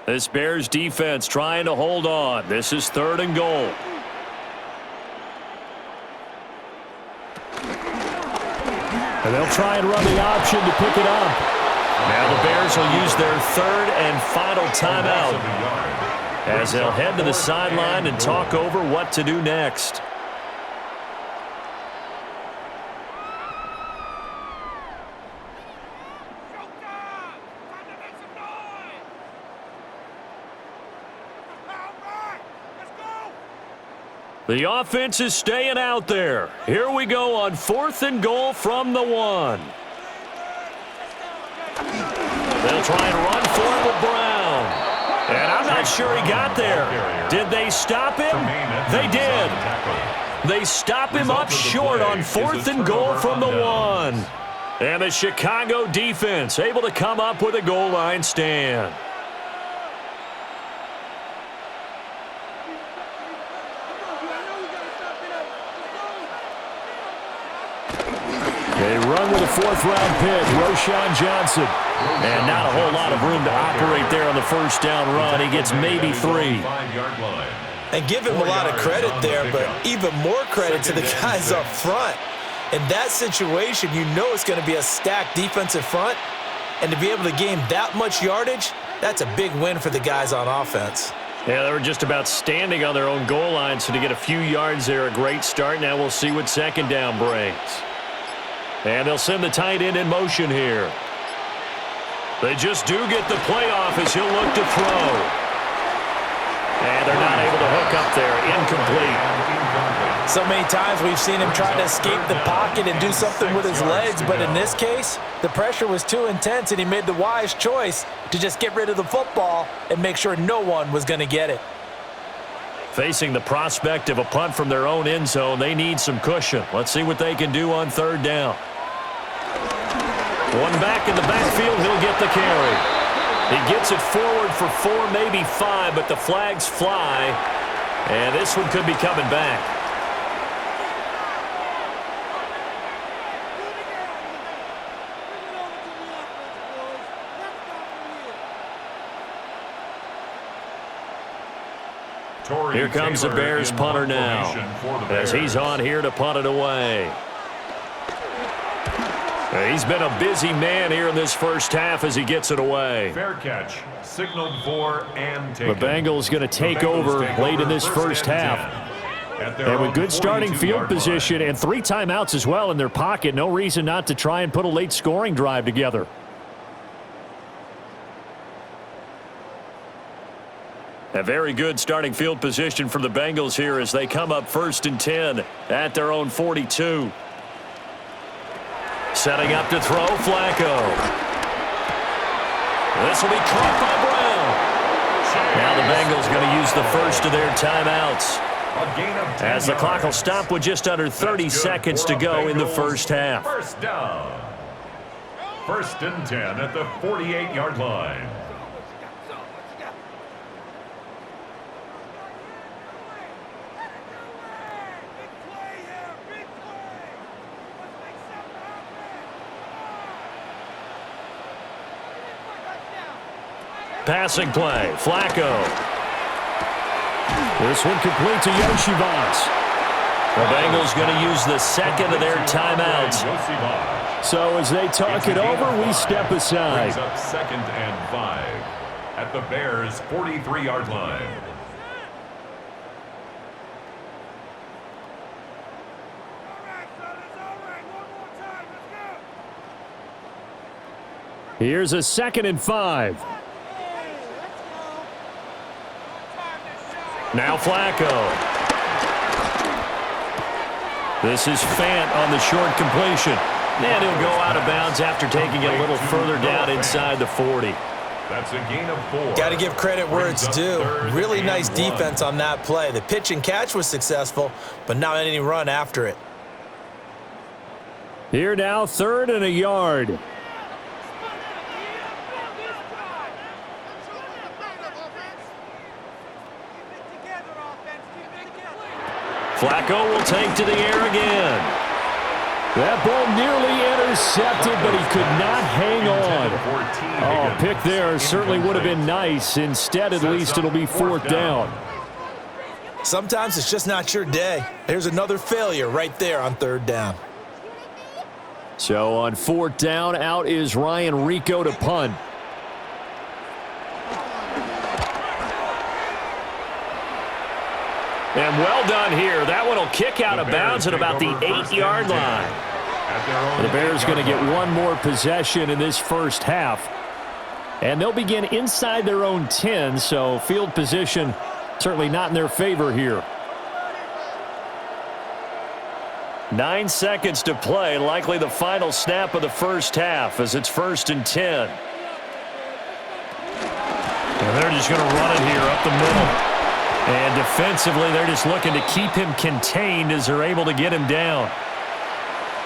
This Bears defense trying to hold on. This is 3rd and goal. And they'll try and run the option to pick it up. Now the Bears will use their 3rd and final timeout, as they'll head to the sideline and talk over what to do next. The offense is staying out there. Here we go on 4th and goal from the 1. They'll try and run for it with Brown. And I'm not sure he got there. Did they stop him? They did. They stop him up short on 4th and goal from the 1. And the Chicago defense able to come up with a goal line stand. They run with a 4th-round pick, Roschon Johnson. And not a whole lot of room to operate there on the 1st down run. He gets maybe 3. And give him a lot of credit there, but even more credit to the guys up front. In that situation, you know it's going to be a stacked defensive front. And to be able to gain that much yardage, that's a big win for the guys on offense. Yeah, they were just about standing on their own goal line, so to get a few yards there, a great start. Now we'll see what 2nd down brings. And they'll send the tight end in motion here. They just do get the play off as he'll look to throw. And they're not able to hook up there. So many times we've seen him try to escape the pocket and do something with his legs, but in this case, the pressure was too intense and he made the wise choice to just get rid of the football and make sure no one was going to get it. Facing the prospect of a punt from their own end zone, they need some cushion. Let's see what they can do on third down. One back in the backfield, he'll get the carry. He gets it forward for 4, maybe 5, but the flags fly, and this one could be coming back. Here comes the Bears punter now, as he's on here to punt it away. He's been a busy man here in this first half as he gets it away. Fair catch, signaled for and taken. The Bengals going to take over late in this first half. And with good starting field position and 3 timeouts as well in their pocket, no reason not to try and put a late scoring drive together. A very good starting field position for the Bengals here as they come up 1st and 10 at their own 42. Setting up to throw, Flacco. This will be caught by Brown. Now the Bengals going to use the first of their timeouts, as the clock will stop with just under 30 seconds to go in the first half. First down. 1st and 10 at the 48-yard line. Passing play, Flacco. This one complete to Yoshivas. The Bengals going to use the second of their timeouts. So as they talk it over, we step aside. Brings up 2nd and 5 at the Bears' 43-yard line. Here's a 2nd and 5. Now Flacco. This is Fant on the short completion. And he'll go out of bounds after taking it a little further down inside the 40. That's a gain of 4. Got to give credit where it's due. Really nice defense on that play. The pitch and catch was successful, but not any run after it. Here now, 3rd and a yard. Flacco will take to the air again. That ball nearly intercepted, but he could not hang on. Oh, pick there certainly would have been nice. Instead, at least it'll be 4th down. Sometimes it's just not your day. There's another failure right there on 3rd down. So on 4th down, out is Ryan Rico to punt. And well done here. That one will kick out of bounds at about the 8-yard line. The Bears going to get one more possession in this first half. And they'll begin inside their own 10, so field position certainly not in their favor here. 9 seconds to play, likely the final snap of the first half as it's 1st and 10. And they're just going to run it here up the middle. And defensively, they're just looking to keep him contained as they're able to get him down.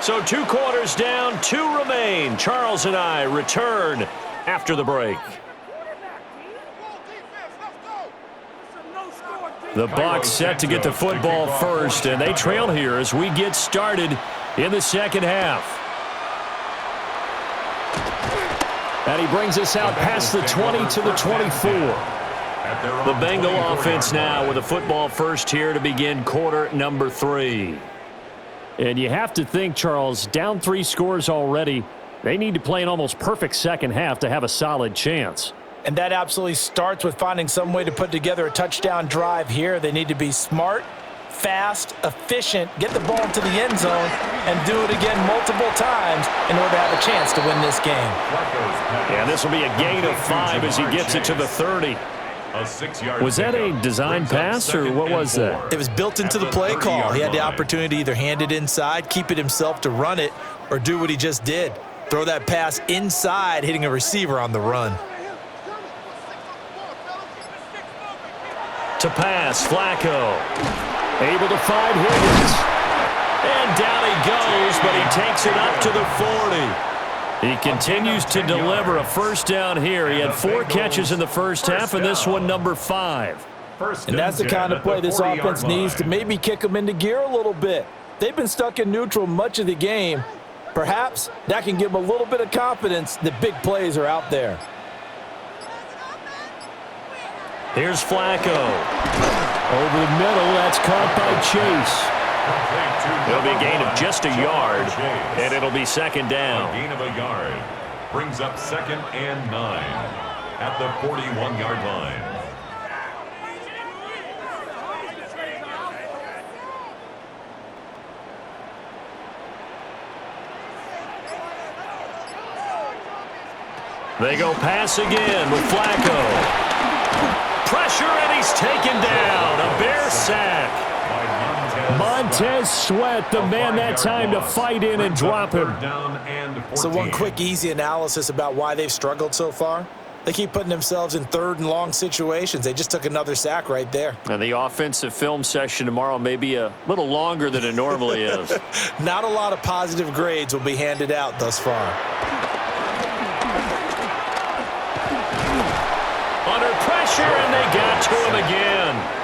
So 2 quarters down, 2 remain. Charles and I return after the break. The Bucs set to get the football first, and they trail here as we get started in the second half. And he brings us out past the 20 to the 24. The Bengal offense now with a football first here to begin quarter number 3. And you have to think, Charles, down 3 scores already. They need to play an almost perfect second half to have a solid chance. And that absolutely starts with finding some way to put together a touchdown drive here. They need to be smart, fast, efficient, get the ball into the end zone, and do it again multiple times in order to have a chance to win this game. And this will be a gain of 5 as he gets it to the 30. A 6-yard Was that a design pass, or what was that? It was built into the play call. He had the opportunity to either hand it inside, keep it himself to run it, or do what he just did. Throw that pass inside, hitting a receiver on the run. To pass, Flacco. Able to find Higgins. And down he goes, but he takes it up to the 40. He continues to deliver a first down here. He had 4 catches in the first half, and this one number 5. And that's the kind of play this offense needs to maybe kick them into gear a little bit. They've been stuck in neutral much of the game. Perhaps that can give them a little bit of confidence that big plays are out there. Here's Flacco. Over the middle, that's caught by Chase. It'll be a gain of just a yard, and it'll be second down. A gain of a yard brings up 2nd and 9 at the 41-yard line. They go pass again with Flacco. Pressure, and he's taken down. A Bear sack. Montez Sweat, the man that time to fight in and drop him. So one quick, easy analysis about why they've struggled so far. They keep putting themselves in 3rd and long situations. They just took another sack right there. And the offensive film session tomorrow may be a little longer than it normally is. Not a lot of positive grades will be handed out thus far. Under pressure, and they got to him again.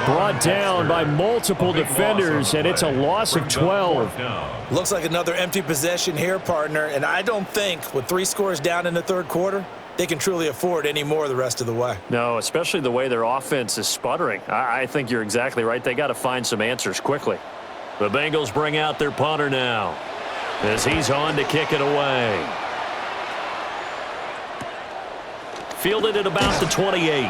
Brought down by multiple defenders, and it's a loss of 12. Looks like another empty possession here, partner, and I don't think with 3 scores down in the 3rd quarter, they can truly afford any more the rest of the way. No, especially the way their offense is sputtering. I think you're exactly right. They got to find some answers quickly. The Bengals bring out their punter now as he's on to kick it away. Fielded at about the 28.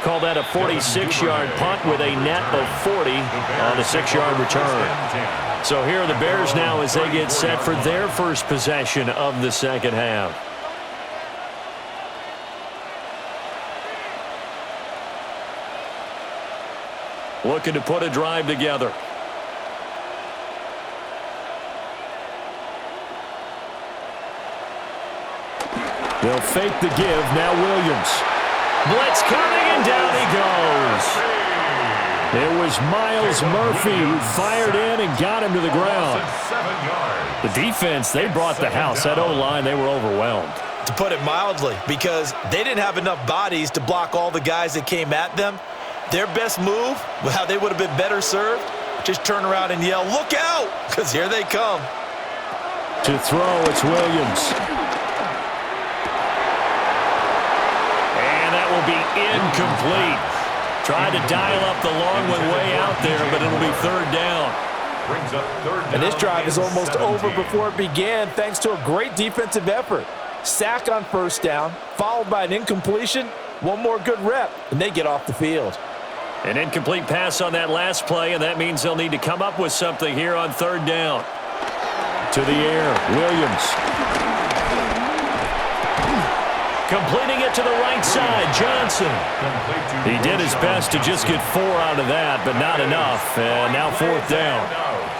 Call that a 46-yard punt with a net of 40 on the 6-yard return. So here are the Bears now as they get set for their first possession of the second half. Looking to put a drive together. They'll fake the give. Now Williams. Blitz coming, and down he goes. It was Miles Murphy who fired in and got him to the ground. The defense, they brought the house. That O-line, they were overwhelmed. To put it mildly, because they didn't have enough bodies to block all the guys that came at them. Their best move, how they would have been better served, just turn around and yell, "Look out!" because here they come. To throw, it's Williams. Will be incomplete. Tried to dial up the long one way out there, but it'll be 3rd down. And this drive is almost over before it began thanks to a great defensive effort. Sack on 1st down, followed by an incompletion. One more good rep, and they get off the field. An incomplete pass on that last play, and that means they'll need to come up with something here on 3rd down. To the air, Williams. Completing it to the right side, Johnson. He did his best to just get 4 out of that, but not enough. And now 4th down.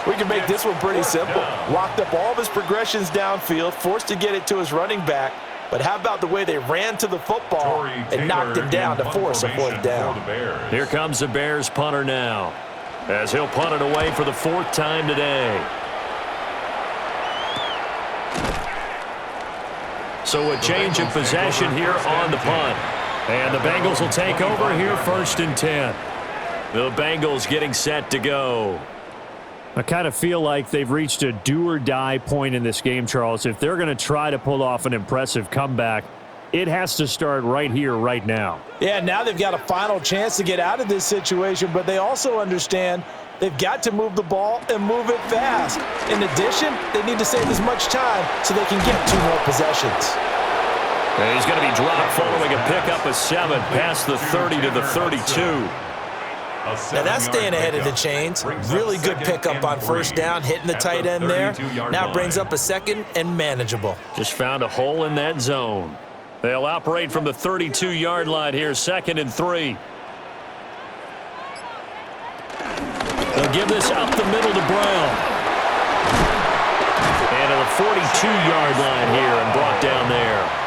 We can make this one pretty simple. Locked up all of his progressions downfield, forced to get it to his running back. But how about the way they ran to the football and knocked him down to force a 4th down? Here comes the Bears punter now, as he'll punt it away for the 4th time today. So a change of possession here on the punt. And the Bengals will take over here 1st and 10. The Bengals getting set to go. I kind of feel like they've reached a do-or-die point in this game, Charles. If they're going to try to pull off an impressive comeback, it has to start right here, right now. Yeah, now they've got a final chance to get out of this situation, but they also understand they've got to move the ball and move it fast. In addition, they need to save as much time so they can get 2 more possessions. And he's going to be dropped following a pickup of 7 past the 30 to the 32. Now that's staying ahead of the chains. Really good pickup on 1st down, hitting the tight end there. Now brings up a 2nd and manageable. Just found a hole in that zone. They'll operate from the 32-yard line here, 2nd and 3. They'll give this up the middle to Brown. And to the 42-yard line here and brought down there.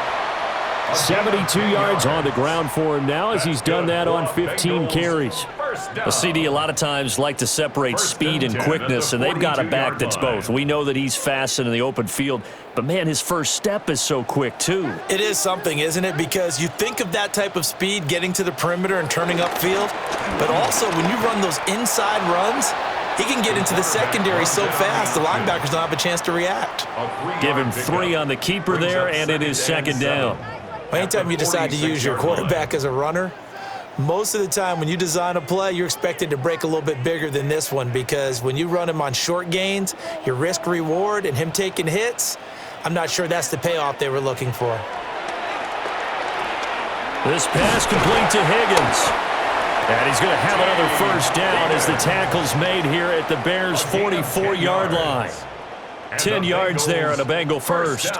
72 yards on the ground for him now as he's done that on 15 carries. A CD a lot of times like to separate speed and quickness, and they've got a back that's both. We know that he's fast in the open field, but, man, his first step is so quick, too. It is something, isn't it? Because you think of that type of speed getting to the perimeter and turning upfield, but also when you run those inside runs, he can get into the secondary so fast the linebackers don't have a chance to react. Give him 3 on the keeper there, and it is 2nd down. Anytime you decide to use your quarterback as a runner, most of the time when you design a play, you're expected to break a little bit bigger than this one, because when you run him on short gains, your risk-reward and him taking hits, I'm not sure that's the payoff they were looking for. This pass complete to Higgins. And he's going to have another first down as the tackle's made here at the Bears' 44-yard line. 10 yards there on a Bengal first.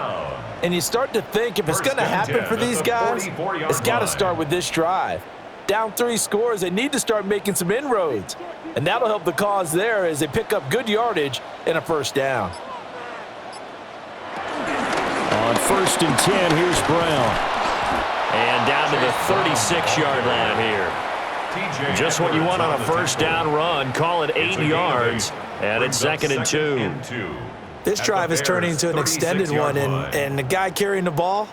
And you start to think if it's going to happen for these guys, it's got to start with this drive. Down 3 scores, they need to start making some inroads. And that'll help the cause there as they pick up good yardage and a first down. On 1st and 10, here's Brown. And down to the 36-yard line here. Just what you want on a first down run. Call it 8 yards, and it's 2nd and 2. This drive is turning into an extended one, and the guy carrying the ball,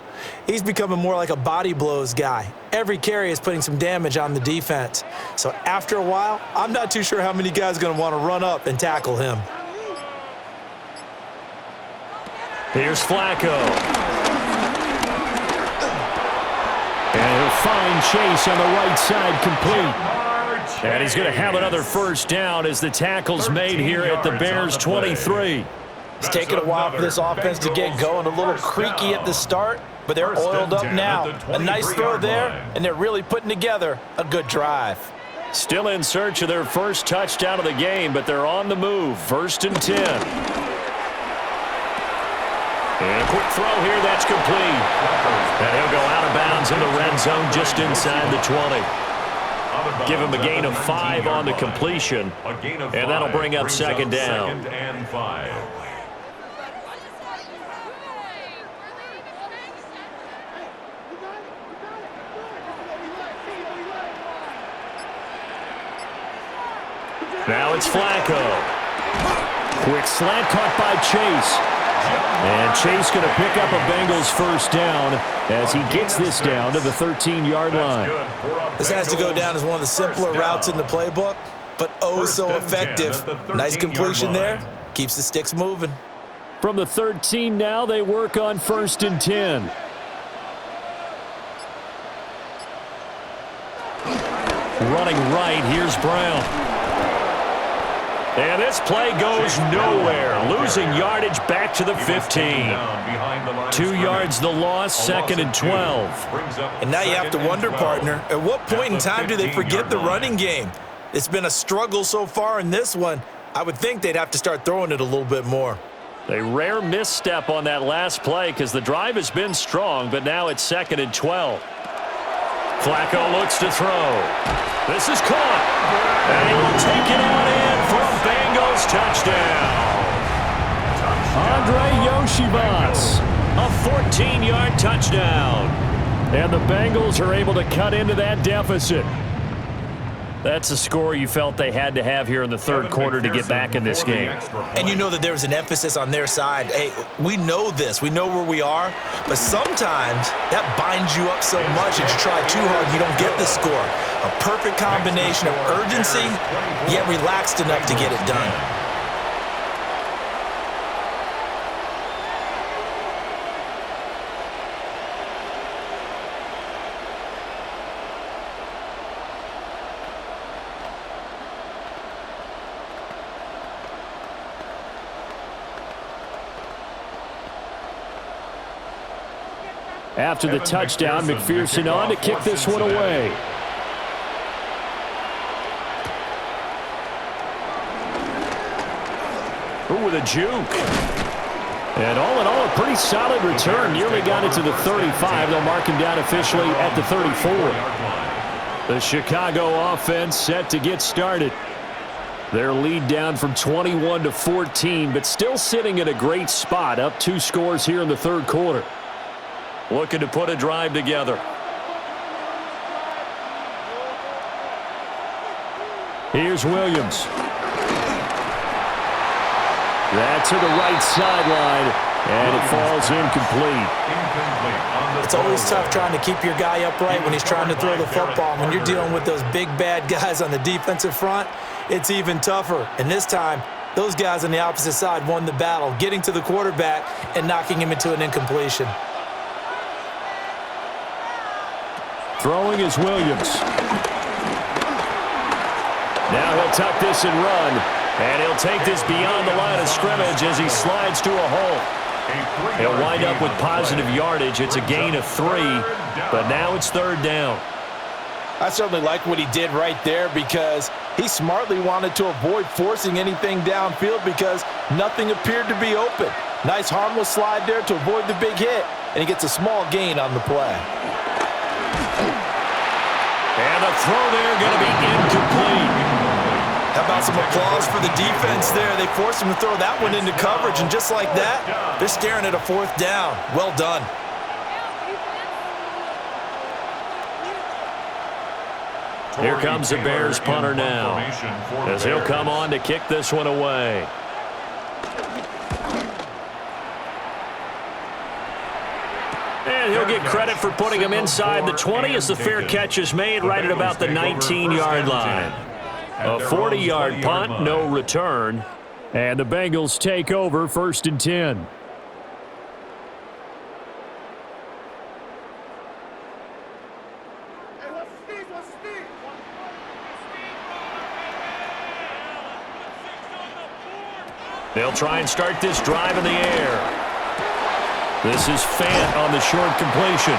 he's becoming more like a body blows guy. Every carry is putting some damage on the defense. So after a while, I'm not too sure how many guys are going to want to run up and tackle him. Here's Flacco. And he'll find Chase on the right side complete. And he's going to have another first down as the tackle's made here at the Bears' 23. It's taken a while for this offense to get going, a little creaky at the start, but they're oiled up now. A nice throw there, and they're really putting together a good drive. Still in search of their first touchdown of the game, but they're on the move. 1st and 10. And a quick throw here, that's complete. And he'll go out of bounds in the red zone just inside the 20. Give him a gain of 5 on the completion, and that'll bring up 2nd down. 2nd and 5. Now it's Flacco. Quick slant caught by Chase. And Chase going to pick up a Bengals first down as he gets this down to the 13-yard line. This has to go down as one of the simpler routes in the playbook, but oh so effective. Nice completion there. Keeps the sticks moving. From the 13 now, they work on 1st and 10. Running right, here's Brown. And this play goes nowhere. Losing yardage back to the 15. 2 yards the loss, 2nd and 12. And now you have to wonder, partner, at what point in time do they forget the running game? It's been a struggle so far in this one. I would think they'd have to start throwing it a little bit more. A rare misstep on that last play because the drive has been strong, but now it's 2nd and 12. Flacco looks to throw. This is caught. And he will take it on in for a Bengals touchdown. Andre Yoshibas, a 14-yard touchdown. And the Bengals are able to cut into that deficit. That's a score you felt they had to have here in the third quarter to get back in this game. And you know that there was an emphasis on their side. Hey, we know this. We know where we are. But sometimes that binds you up so much that you try too hard, you don't get the score. A perfect combination of urgency, yet relaxed enough to get it done. After the touchdown, McPherson on to kick this one away. Ooh, with a juke. And all in all, a pretty solid return. Nearly got it to the 35. They'll mark him down officially at the 34. The Chicago offense set to get started. Their lead down from 21 to 14, but still sitting at a great spot, up 2 scores here in the third quarter. Looking to put a drive together. Here's Williams. That's to the right sideline, and it falls incomplete. It's always tough trying to keep your guy upright when he's trying to throw the football. When you're dealing with those big, bad guys on the defensive front, it's even tougher. And this time, those guys on the opposite side won the battle, getting to the quarterback and knocking him into an incompletion. Throwing is Williams. Now he'll tuck this and run. And he'll take this beyond the line of scrimmage as he slides to a hole. He'll wind up with positive yardage. It's a gain of 3, but now it's third down. I certainly like what he did right there because he smartly wanted to avoid forcing anything downfield because nothing appeared to be open. Nice harmless slide there to avoid the big hit, and he gets a small gain on the play. And the throw there going to be incomplete. How about some applause for the defense there? They forced him to throw that one into coverage, and just like that, they're staring at a 4th down. Well done. Here comes the Bears punter now, as he'll come on to kick this one away. And he'll get credit for putting him inside the 20 as the fair catch is made right at about the 19-yard line. A 40-yard punt, no return. And the Bengals take over 1st and 10. They'll try and start this drive in the air. This is Fant on the short completion.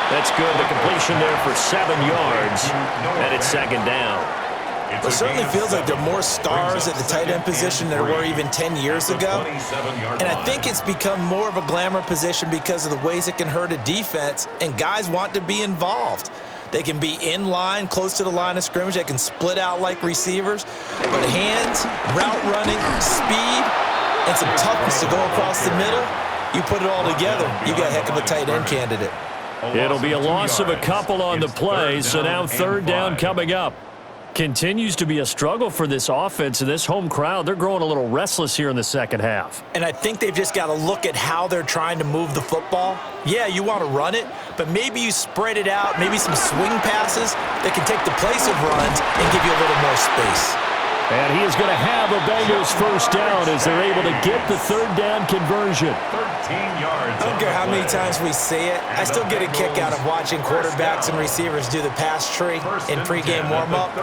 That's good. The completion there for 7 yards. And it's 2nd down. It certainly feels like there are more stars at the tight end position than there were even 10 years ago. And I think it's become more of a glamour position because of the ways it can hurt a defense, and guys want to be involved. They can be in line, close to the line of scrimmage. They can split out like receivers. But hands, route running, speed, and some toughness to go across the middle, you put it all together, you got a heck of a tight end candidate. It'll be a loss of a couple on the play, so now 3rd down coming up. Continues to be a struggle for this offense and this home crowd. They're growing a little restless here in the second half. And I think they've just got to look at how they're trying to move the football. Yeah, you want to run it, but maybe you spread it out, maybe some swing passes that can take the place of runs and give you a little more space. And he is going to have a Bengals 1st down as they're able to get the 3rd down conversion. 13 yards. I don't care how many times we say it. I still get a kick out of watching quarterbacks and receivers do the pass tree in pregame warm-up.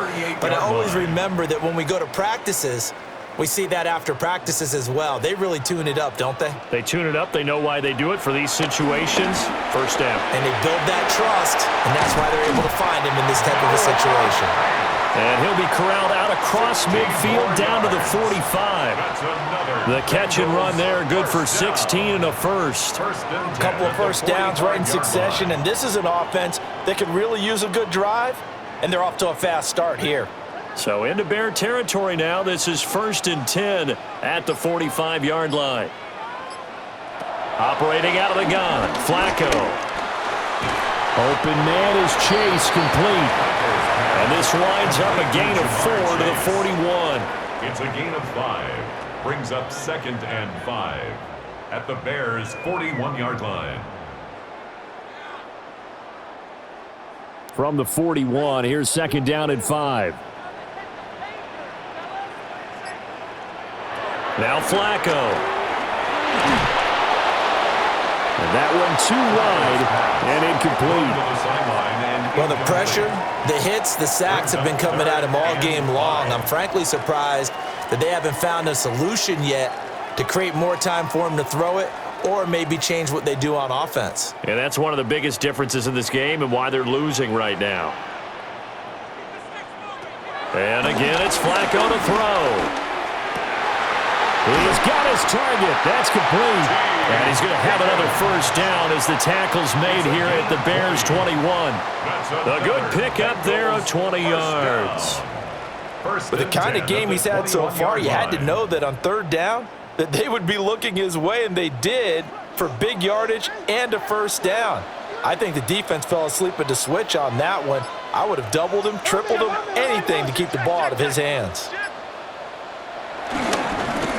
But I always remember that when we go to practices, we see that after practices as well. They really tune it up, don't they? They tune it up. They know why they do it for these situations. 1st down. And they build that trust, and that's why they're able to find him in this type of a situation. And he'll be corralled out across midfield down to the 45. The catch and run there, good for 16 and a first. A couple of 1st downs right in succession, and this is an offense that could really use a good drive, and they're off to a fast start here. So into Bear territory now. This is 1st and 10 at the 45-yard line. Operating out of the gun, Flacco. Open man is Chase, complete. And this winds up a gain of 4 to the 41. It's a gain of 5. Brings up 2nd and 5 at the Bears' 41-yard line. From the 41, here's 2nd down and 5. Now Flacco. And that one too wide and incomplete. Well, the pressure, the hits, the sacks have been coming at him all game long. I'm frankly surprised that they haven't found a solution yet to create more time for him to throw it or maybe change what they do on offense. And that's one of the biggest differences in this game and why they're losing right now. And again, it's Flacco to throw. He's got his target. That's complete. And he's going to have another first down as the tackle's made here at the Bears 21. A good pickup there of 20 yards. With the kind of game he's had so far, you had to know that on third down that they would be looking his way, and they did, for big yardage and a first down. I think the defense fell asleep at the switch on that one. I would have doubled him, tripled him, anything to keep the ball out of his hands.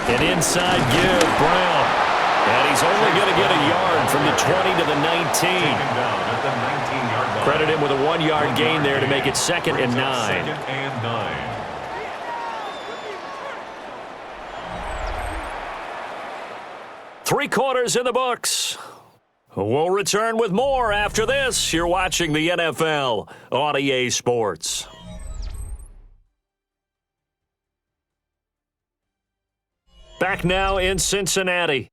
An inside give, Brown. And he's only going to get a yard from the 20 to the 19. Credit him with a 1-yard gain there to make it 2nd and 9. 3 quarters in the books. We'll return with more after this. You're watching the NFL on EA Sports. Back now in Cincinnati.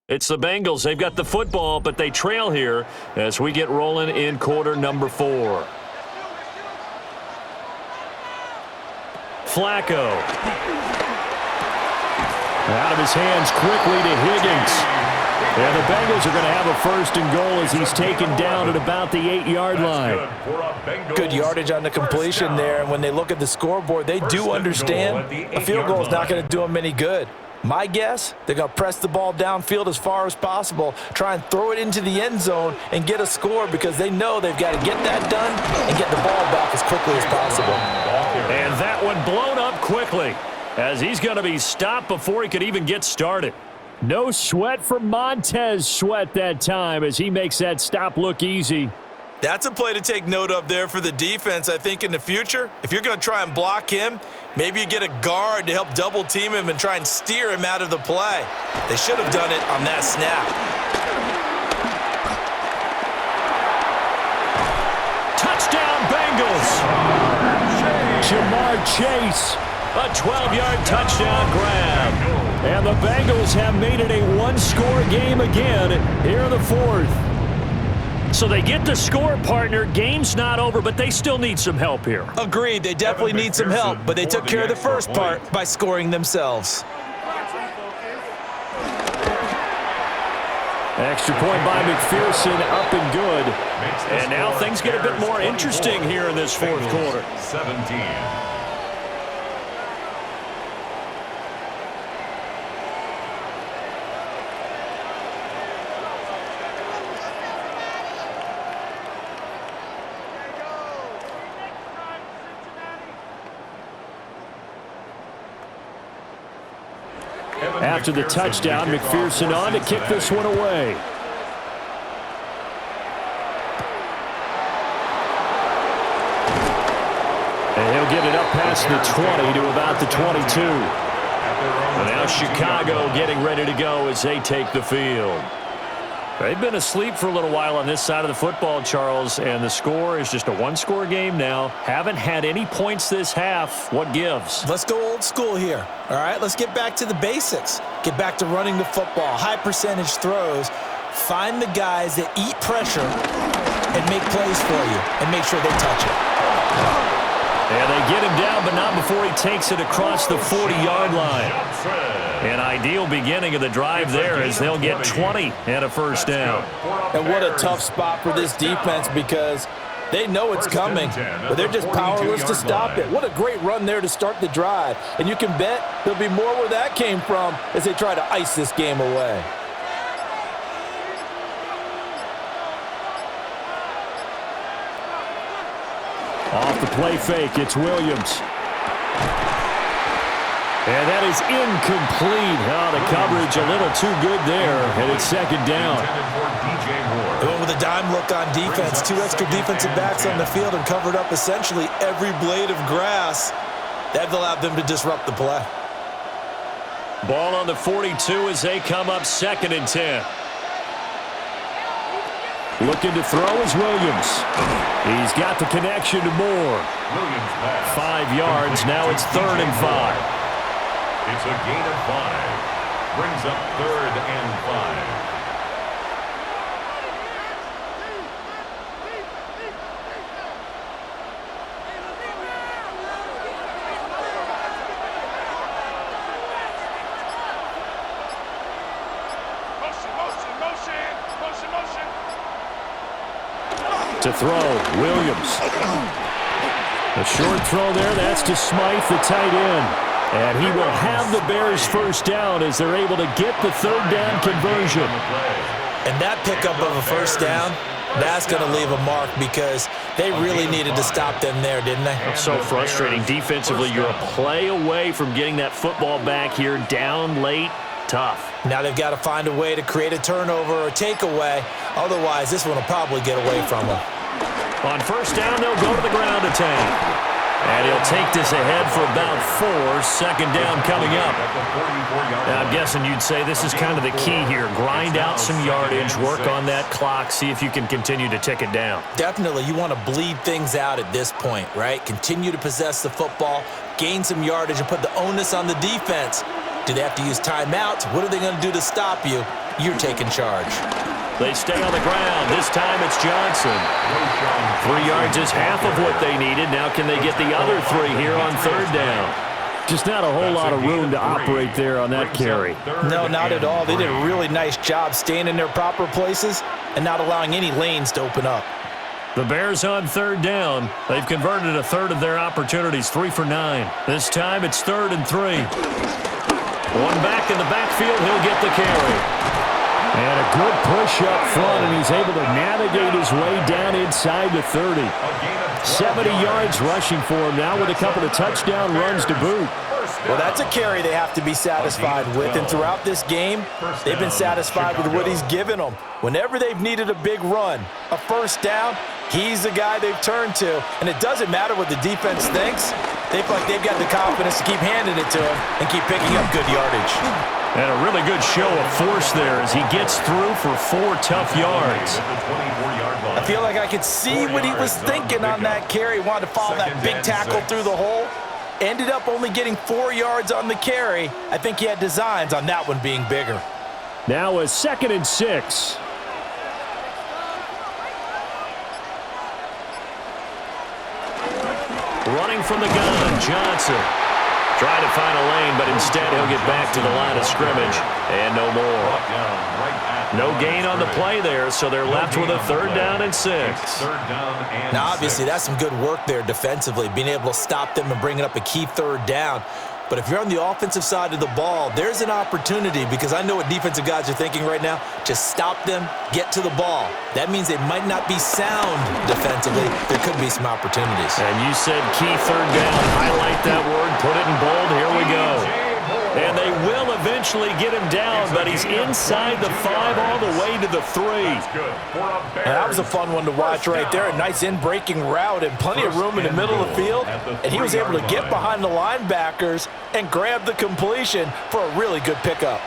It's the Bengals. They've got the football, but they trail here as we get rolling in quarter number 4. Flacco. Out of his hands quickly to Higgins. And the Bengals are going to have a 1st and goal as he's taken down at about the 8-yard line. Good yardage on the completion there, and when they look at the scoreboard, they do understand a field goal is not going to do them any good. My guess, they're going to press the ball downfield as far as possible, try and throw it into the end zone and get a score because they know they've got to get that done and get the ball back as quickly as possible. And that one blown up quickly as he's going to be stopped before he could even get started. No sweat for Montez Sweat that time as he makes that stop look easy. That's a play to take note of there for the defense, I think, in the future. If you're going to try and block him, maybe you get a guard to help double team him and try and steer him out of the play. They should have done it on that snap. Touchdown, Bengals! Jamar Chase, a 12-yard touchdown grab. And the Bengals have made it a 1-score game again here in the 4th. So they get the score, partner. Game's not over, but they still need some help here. Agreed. They definitely need some help, but they took care of the first part by scoring themselves. Extra point by McPherson, up and good. And now things get a bit more interesting here in this 4th quarter. 17. After the touchdown, McPherson on to kick this one away. And he'll get it up past the 20 to about the 22. And now Chicago getting ready to go as they take the field. They've been asleep for a little while on this side of the football, Charles, and the score is just a 1-score game now. Haven't had any points this half. What gives? Let's go old school here, all right? Let's get back to the basics. Get back to running the football, high percentage throws. Find the guys that eat pressure and make plays for you and make sure they touch it. And they get him down, but not before he takes it across the 40-yard line. An ideal beginning of the drive there as they'll get 20 and a first down. And what a tough spot for this defense because they know it's coming, but they're just powerless to stop it. What a great run there to start the drive. And you can bet there'll be more where that came from as they try to ice this game away. Off the play fake, it's Williams. And that is incomplete. Oh, the coverage a little too good there, and it's 2nd down. They went with a dime look on defense. 2 extra defensive backs on the field and covered up essentially every blade of grass. That allowed them to disrupt the play. Ball on the 42 as they come up 2nd and 10. Looking to throw is Williams. He's got the connection to Moore. 5 yards. Now it's 3rd and 5. It's a gain of 5. Brings up 3rd and 5. To throw, Williams. A short throw there, that's to Smythe, the tight end. And he will have the Bears first down as they're able to get the third down conversion. And that pickup of a first down, that's going to leave a mark because they really needed to stop them there, didn't they? It's so frustrating. Defensively, you're a play away from getting that football back here, down late, tough. Now they've got to find a way to create a turnover or takeaway. Otherwise, this one will probably get away from them. On first down, they'll go to the ground attack. And he'll take this ahead for about 4. Second down coming up. Now, I'm guessing you'd say this is kind of the key here. Grind out some yardage, work on that clock, see if you can continue to tick it down. Definitely, you want to bleed things out at this point, right? Continue to possess the football, gain some yardage, and put the onus on the defense. Do they have to use timeouts? What are they going to do to stop you? You're taking charge. They stay on the ground. This time it's Johnson. 3 yards is half of what they needed. Now can they get the other 3 here on third down? Just not a whole lot of room to operate there on that carry. No, not at all. They did a really nice job staying in their proper places and not allowing any lanes to open up. The Bears on third down. They've converted a third of their opportunities, 3 for 9. This time it's 3rd and 3. One back in the backfield. He'll get the carry. And a good push up front, and he's able to navigate his way down inside the 30. 70 yards rushing for him now with a couple of touchdown runs to boot. Well, that's a carry they have to be satisfied with, and throughout this game, they've been satisfied with what he's given them. Whenever they've needed a big run, a first down, he's the guy they've turned to, and it doesn't matter what the defense thinks. They feel like they've got the confidence to keep handing it to him and keep picking up good yardage. And a really good show of force there as he gets through for 4 tough yards. I feel like I could see what he was thinking on that carry. Wanted to follow that big tackle through the hole. Ended up only getting 4 yards on the carry. I think he had designs on that one being bigger. Now a 2nd and 6. Running from the gun, Johnson. Trying to find a lane, but instead he'll get back to the line of scrimmage. And no more. No gain on the play there, so they're left with a 3rd down and 6. Now, obviously, that's some good work there defensively, being able to stop them and bringing up a key 3rd down. But if you're on the offensive side of the ball, there's an opportunity because I know what defensive guys are thinking right now. Just stop them, get to the ball. That means they might not be sound defensively. There could be some opportunities. And you said key 3rd down. Highlight that word. Put it in bold. Here we go. And they will eventually get him down, but he's inside the 5 all the way to the 3. And that was a fun one to watch right there. A nice in-breaking route and plenty of room in the middle of the field. And he was able to get behind the linebackers and grab the completion for a really good pickup.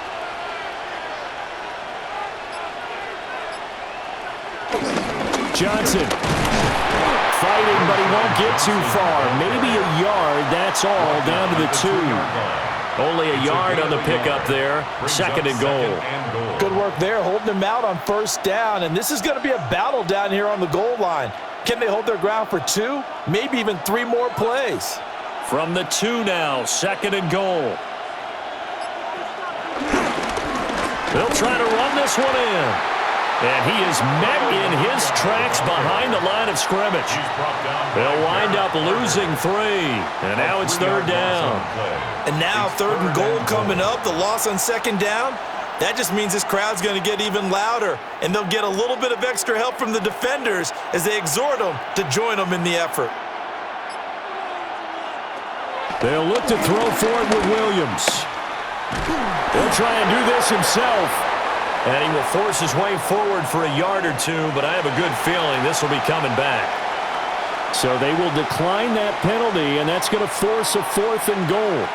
Johnson fighting, but he won't get too far. Maybe a yard, that's all, down to the 2. Only a yard on the pickup there. 2nd and goal. Good work there, holding them out on first down. And this is going to be a battle down here on the goal line. Can they hold their ground for 2, maybe even 3 more plays? From the 2 now, 2nd and goal. They'll try to run this one in. And he is met in his tracks behind the line of scrimmage. They'll wind up losing 3. And now it's 3rd down. And now 3rd and goal coming up. The loss on 2nd down. That just means this crowd's going to get even louder. And they'll get a little bit of extra help from the defenders as they exhort them to join them in the effort. They'll look to throw for it with Williams. He'll try and do this himself. And he will force his way forward for a yard or 2, but I have a good feeling this will be coming back. So they will decline that penalty, and that's going to force a 4th and goal.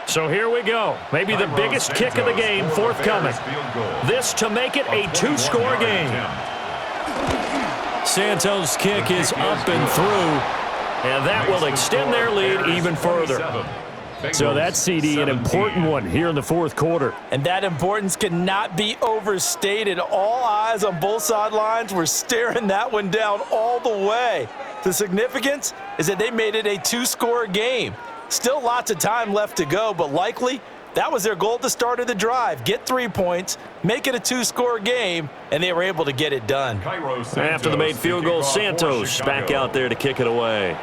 So here we go. Maybe the biggest kick of the game forthcoming. This to make it a 2-score game. Santos' kick is up and through. And that will extend their lead even further. So that's, CD, an important one here in the 4th quarter. And that importance cannot be overstated. All eyes on both sidelines were staring that one down all the way. The significance is that they made it a 2-score game. Still lots of time left to go, but likely That was their goal at the start of the drive. Get 3 points, make it a 2-score game, and they were able to get it done. After the made field goal, Santos back out there to kick it away.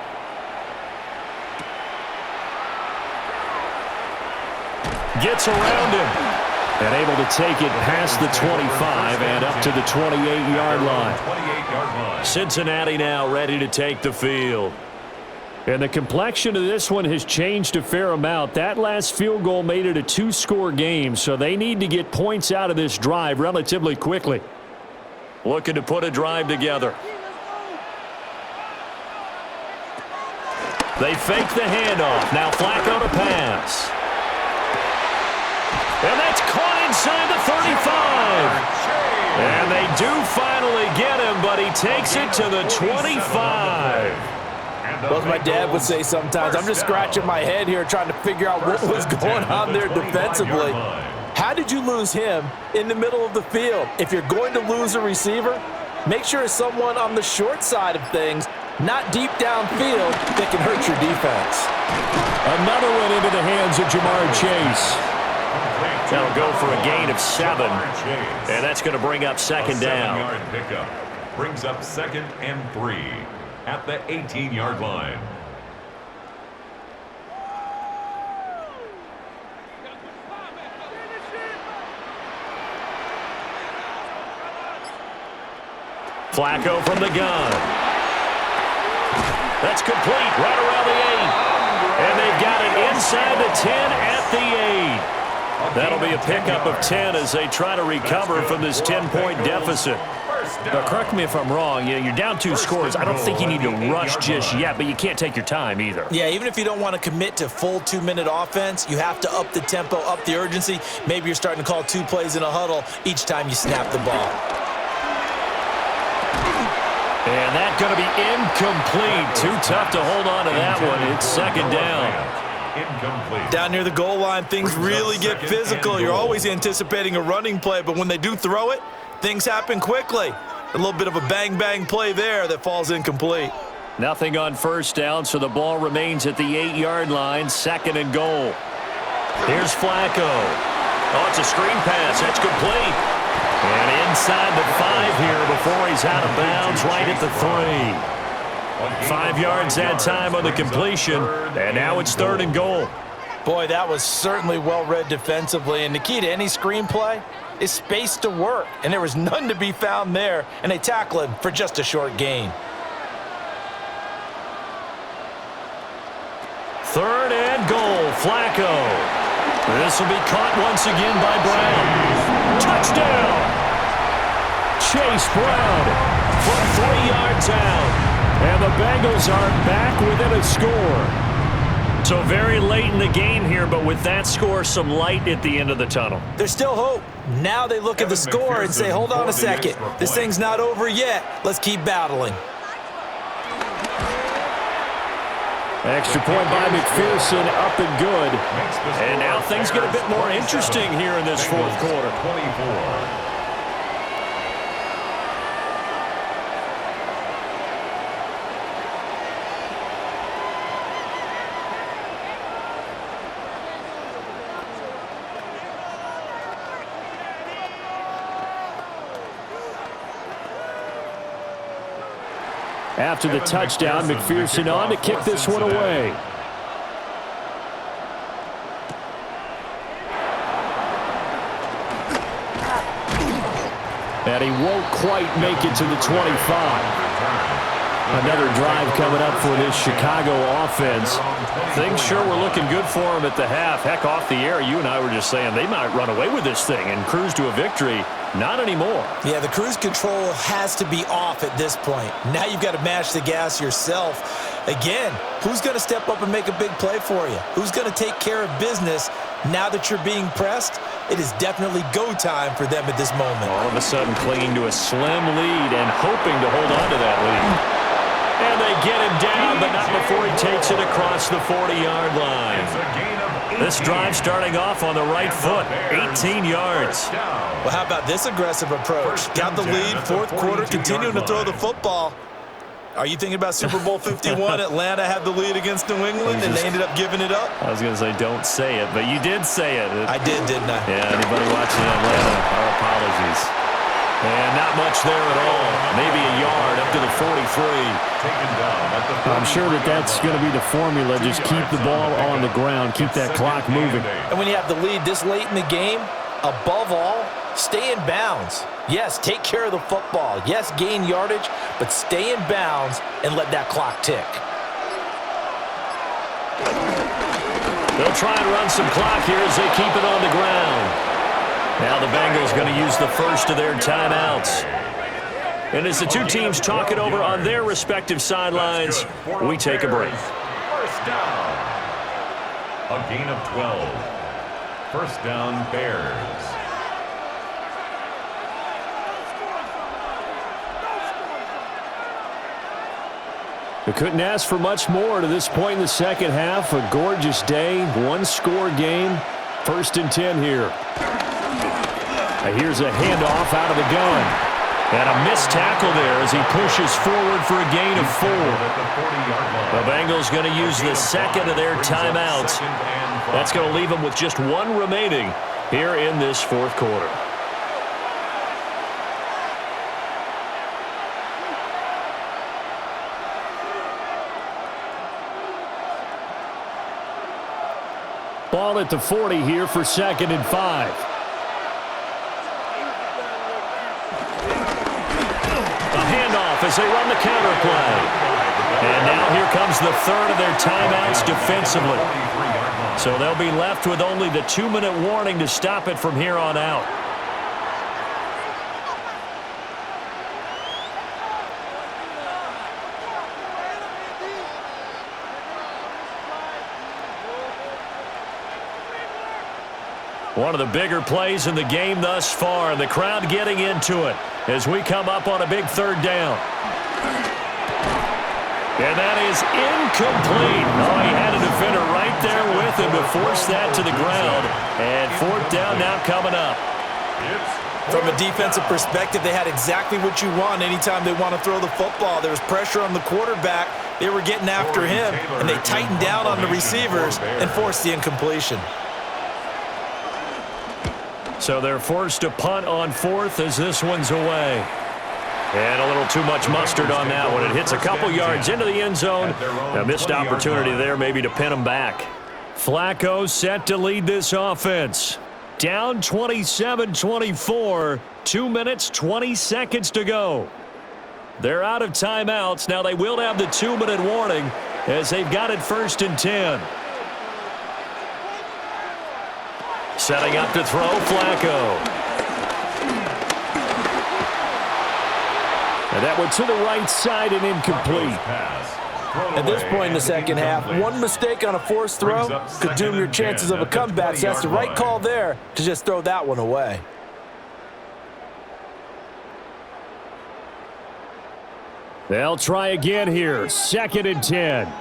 Gets around him and able to take it past the 25 and up to the 28-yard line. Cincinnati now ready to take the field. And the complexion of this one has changed a fair amount. That last field goal made it a 2-score game, so they need to get points out of this drive relatively quickly. Looking to put a drive together. They fake the handoff. Now Flacco to pass. And that's caught inside the 35. And they do finally get him, but he takes it to the 25. Well, as my dad would say sometimes, I'm just scratching my head here trying to figure out what was going on there defensively. How did you lose him in the middle of the field? If you're going to lose a receiver, make sure it's someone on the short side of things, not deep downfield, that can hurt your defense. Another one into the hands of Jamar Chase. That'll go for a gain of 7, and that's going to bring up second down. 7-yard pickup brings up 2nd and 3 at the 18-yard line. Flacco from the gun. That's complete right around the 8. And they've got it inside the 10 at the 8. That'll be a pickup of 10 as they try to recover from this 10-point deficit. Now, correct me if I'm wrong. You're down 2 scores. I don't think you need to rush just yet, but you can't take your time either. Yeah, even if you don't want to commit to full 2-minute offense, you have to up the tempo, up the urgency. Maybe you're starting to call 2 plays in a huddle each time you snap the ball. And that's going to be incomplete. Too tough to hold on to that one. It's second down. Incomplete. Down near the goal line, things really get physical. You're always anticipating a running play, but when they do throw it, things happen quickly. A little bit of a bang-bang play there that falls incomplete. Nothing on first down, so the ball remains at the 8-yard line, 2nd and goal. Here's Flacco. Oh, it's a screen pass. That's complete. And inside the 5 here before he's out of bounds, right at the 3. 5 yards that time on the completion, and now it's 3rd and goal. Boy, that was certainly well-read defensively, and the key to any screenplay is space to work, and there was none to be found there, and they tackle him for just a short gain. 3rd and goal, Flacco. This will be caught once again by Brown. Touchdown! Chase Brown from 3 yards out. And the Bengals are back within a score. So very late in the game here, but with that score, some light at the end of the tunnel. There's still hope. Now they look at the score and say, hold on a second. This thing's not over yet. Let's keep battling. Extra point by McPherson, up and good. And now things get a bit more interesting here in this 4th quarter. 24. After the touchdown, McPherson on to kick this one away. And he won't quite make it to the 25. Another drive coming up for this Chicago offense. Things sure were looking good for them at the half. Heck, off the air, you and I were just saying they might run away with this thing and cruise to a victory. Not anymore. Yeah, the cruise control has to be off at this point. Now you've got to mash the gas yourself. Again, who's going to step up and make a big play for you? Who's going to take care of business now that you're being pressed? It is definitely go time for them at this moment. All of a sudden clinging to a slim lead and hoping to hold on to that lead. And they get him down, but not before he takes it across the 40-yard line. This drive starting off on the right foot, 18 yards. Well, how about this aggressive approach? Got the lead, 4th quarter, continuing to throw the football. Are you thinking about Super Bowl 51? Atlanta had the lead against New England, and they ended up giving it up? I was going to say don't say it, but you did say it. I did, didn't I? Yeah, anybody watching Atlanta, our apologies. And not much there at all. Maybe a yard up to the 43. Taken down at the 43. I'm sure that's going to be the formula. Just keep the ball on the ground. Keep that clock moving. And when you have the lead this late in the game, above all, stay in bounds. Yes, take care of the football. Yes, gain yardage, but stay in bounds and let that clock tick. They'll try and run some clock here as they keep it on the ground. Now the Bengals going to use the first of their timeouts. And as the two teams talk it over on their respective sidelines, we take a break. First down. A gain of 12. First down, Bears. We couldn't ask for much more to this point in the second half. A gorgeous day, one-score game. 1st and 10 here. Here's a handoff out of the gun. And a missed tackle there as he pushes forward for a gain of 4. The Bengals going to use the second of their timeouts. That's going to leave them with just one remaining here in this fourth quarter. Ball at the 40 here for 2nd and 5. As they run the counter play. And now here comes the third of their timeouts defensively. So they'll be left with only the 2-minute warning to stop it from here on out. One of the bigger plays in the game thus far, and the crowd getting into it as we come up on a big 3rd down. And that is incomplete. Oh, he had a defender right there with him to force that to the ground. And 4th down now coming up. From a defensive perspective, they had exactly what you want anytime they want to throw the football. There was pressure on the quarterback. They were getting after him, and they tightened down on the receivers and forced the incompletion. So they're forced to punt on 4th as this one's away. And a little too much mustard on that one. It hits a couple yards into the end zone. A missed opportunity there maybe to pin them back. Flacco set to lead this offense. Down 27-24. 2 minutes, 20 seconds to go. They're out of timeouts. Now they will have the 2-minute warning as they've got it 1st and 10. Setting up to throw, Flacco. And that one to the right side and incomplete. At this point in the second half, one mistake on a forced throw could doom your chances of a comeback. So that's the right call there to just throw that one away. They'll try again here. 2nd and 10.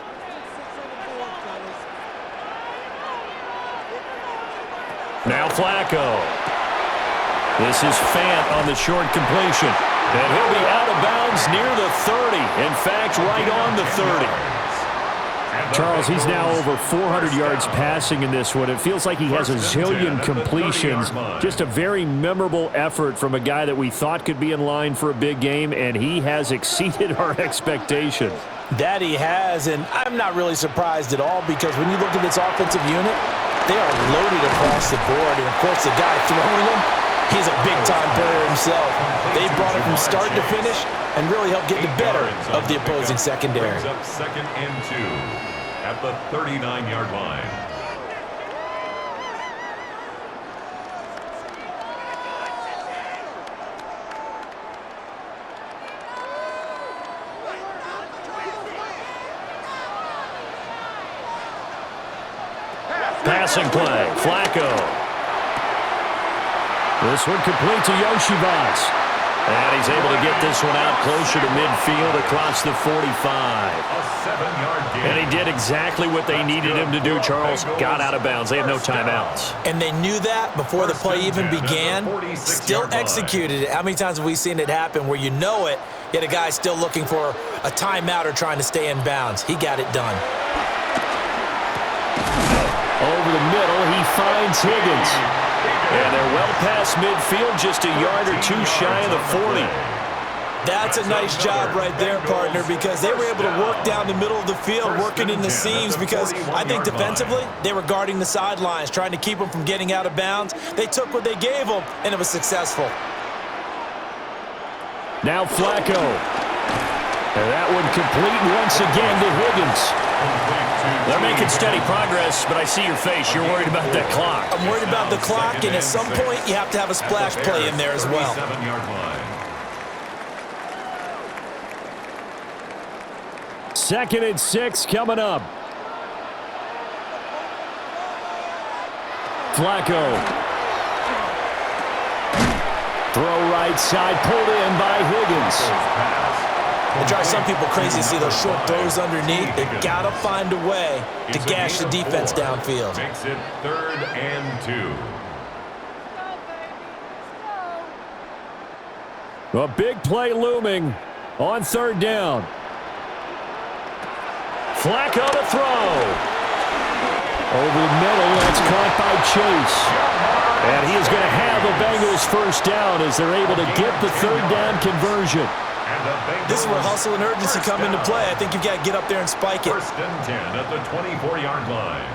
Now Flacco. This is Fant on the short completion. And he'll be out of bounds near the 30. In fact, right on the 30. Charles, he's now over 400 yards passing in this one. It feels like he has a zillion completions. Just a very memorable effort from a guy that we thought could be in line for a big game, and he has exceeded our expectations. That he has, and I'm not really surprised at all because when you look at this offensive unit, they are loaded across the board. And, of course, the guy throwing them, he's a big-time player himself. They brought it from start to finish and really helped get the better of the opposing secondary. Brings up 2nd and 2 at the 39-yard line. Passing play, Flacco. This one complete to Yoshivas. And he's able to get this one out closer to midfield across the 45. A 7-yard gain. And he did exactly what they needed him to do, Charles. Got out of bounds. They have no timeouts. And they knew that before the play even began. Still executed it. How many times have we seen it happen where you know it? Yet a guy still looking for a timeout or trying to stay in bounds. He got it done. Over the middle, he finds Higgins. And they're well past midfield, just a yard or two shy of the 40. That's a nice job right there, partner, because they were able to work down the middle of the field, working in the seams, because I think defensively, they were guarding the sidelines, trying to keep them from getting out of bounds. They took what they gave them, and it was successful. Now Flacco. And that one complete once again to Higgins. They're making steady progress, but I see your face. You're worried about that clock. I'm worried about the clock, and at some point, you have to have a splash play in there as well. 7-yard line. 2nd and 6 coming up. Flacco. Throw right side, pulled in by Higgins. It drives some people crazy to see those short throws underneath. They've got to find a way to gash the defense downfield. Makes it 3rd and 2. A big play looming on 3rd down. Flacco to throw. Over the middle, that's caught by Chase. And he is going to have the Bengals first down as they're able to get the 3rd down conversion. This is where hustle and urgency come into play. I think you've got to get up there and spike it. 1st and 10 at the 24-yard line.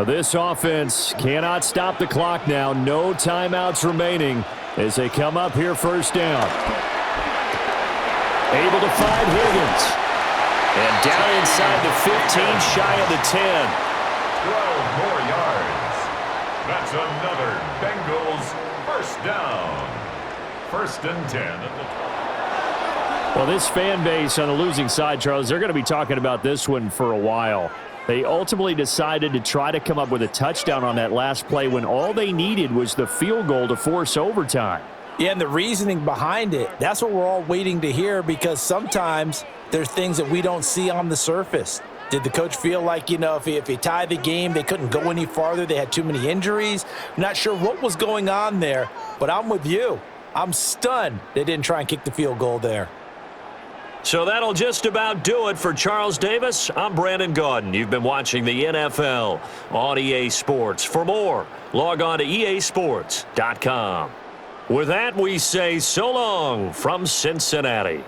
This offense cannot stop the clock now. No timeouts remaining as they come up here 1st down. Able to find Higgins. And down inside the 15, shy of the 10. 12 more yards. That's another Bengals first down. 1st and 10 at the... Well, this fan base on the losing side, Charles, they're going to be talking about this one for a while. They ultimately decided to try to come up with a touchdown on that last play when all they needed was the field goal to force overtime. Yeah, and the reasoning behind it, that's what we're all waiting to hear, because sometimes there's things that we don't see on the surface. Did the coach feel like, if he tied the game, they couldn't go any farther, they had too many injuries? I'm not sure what was going on there, but I'm with you. I'm stunned they didn't try and kick the field goal there. So that'll just about do it for Charles Davis. I'm Brandon Gaudin. You've been watching the NFL on EA Sports. For more, log on to easports.com. With that, we say so long from Cincinnati.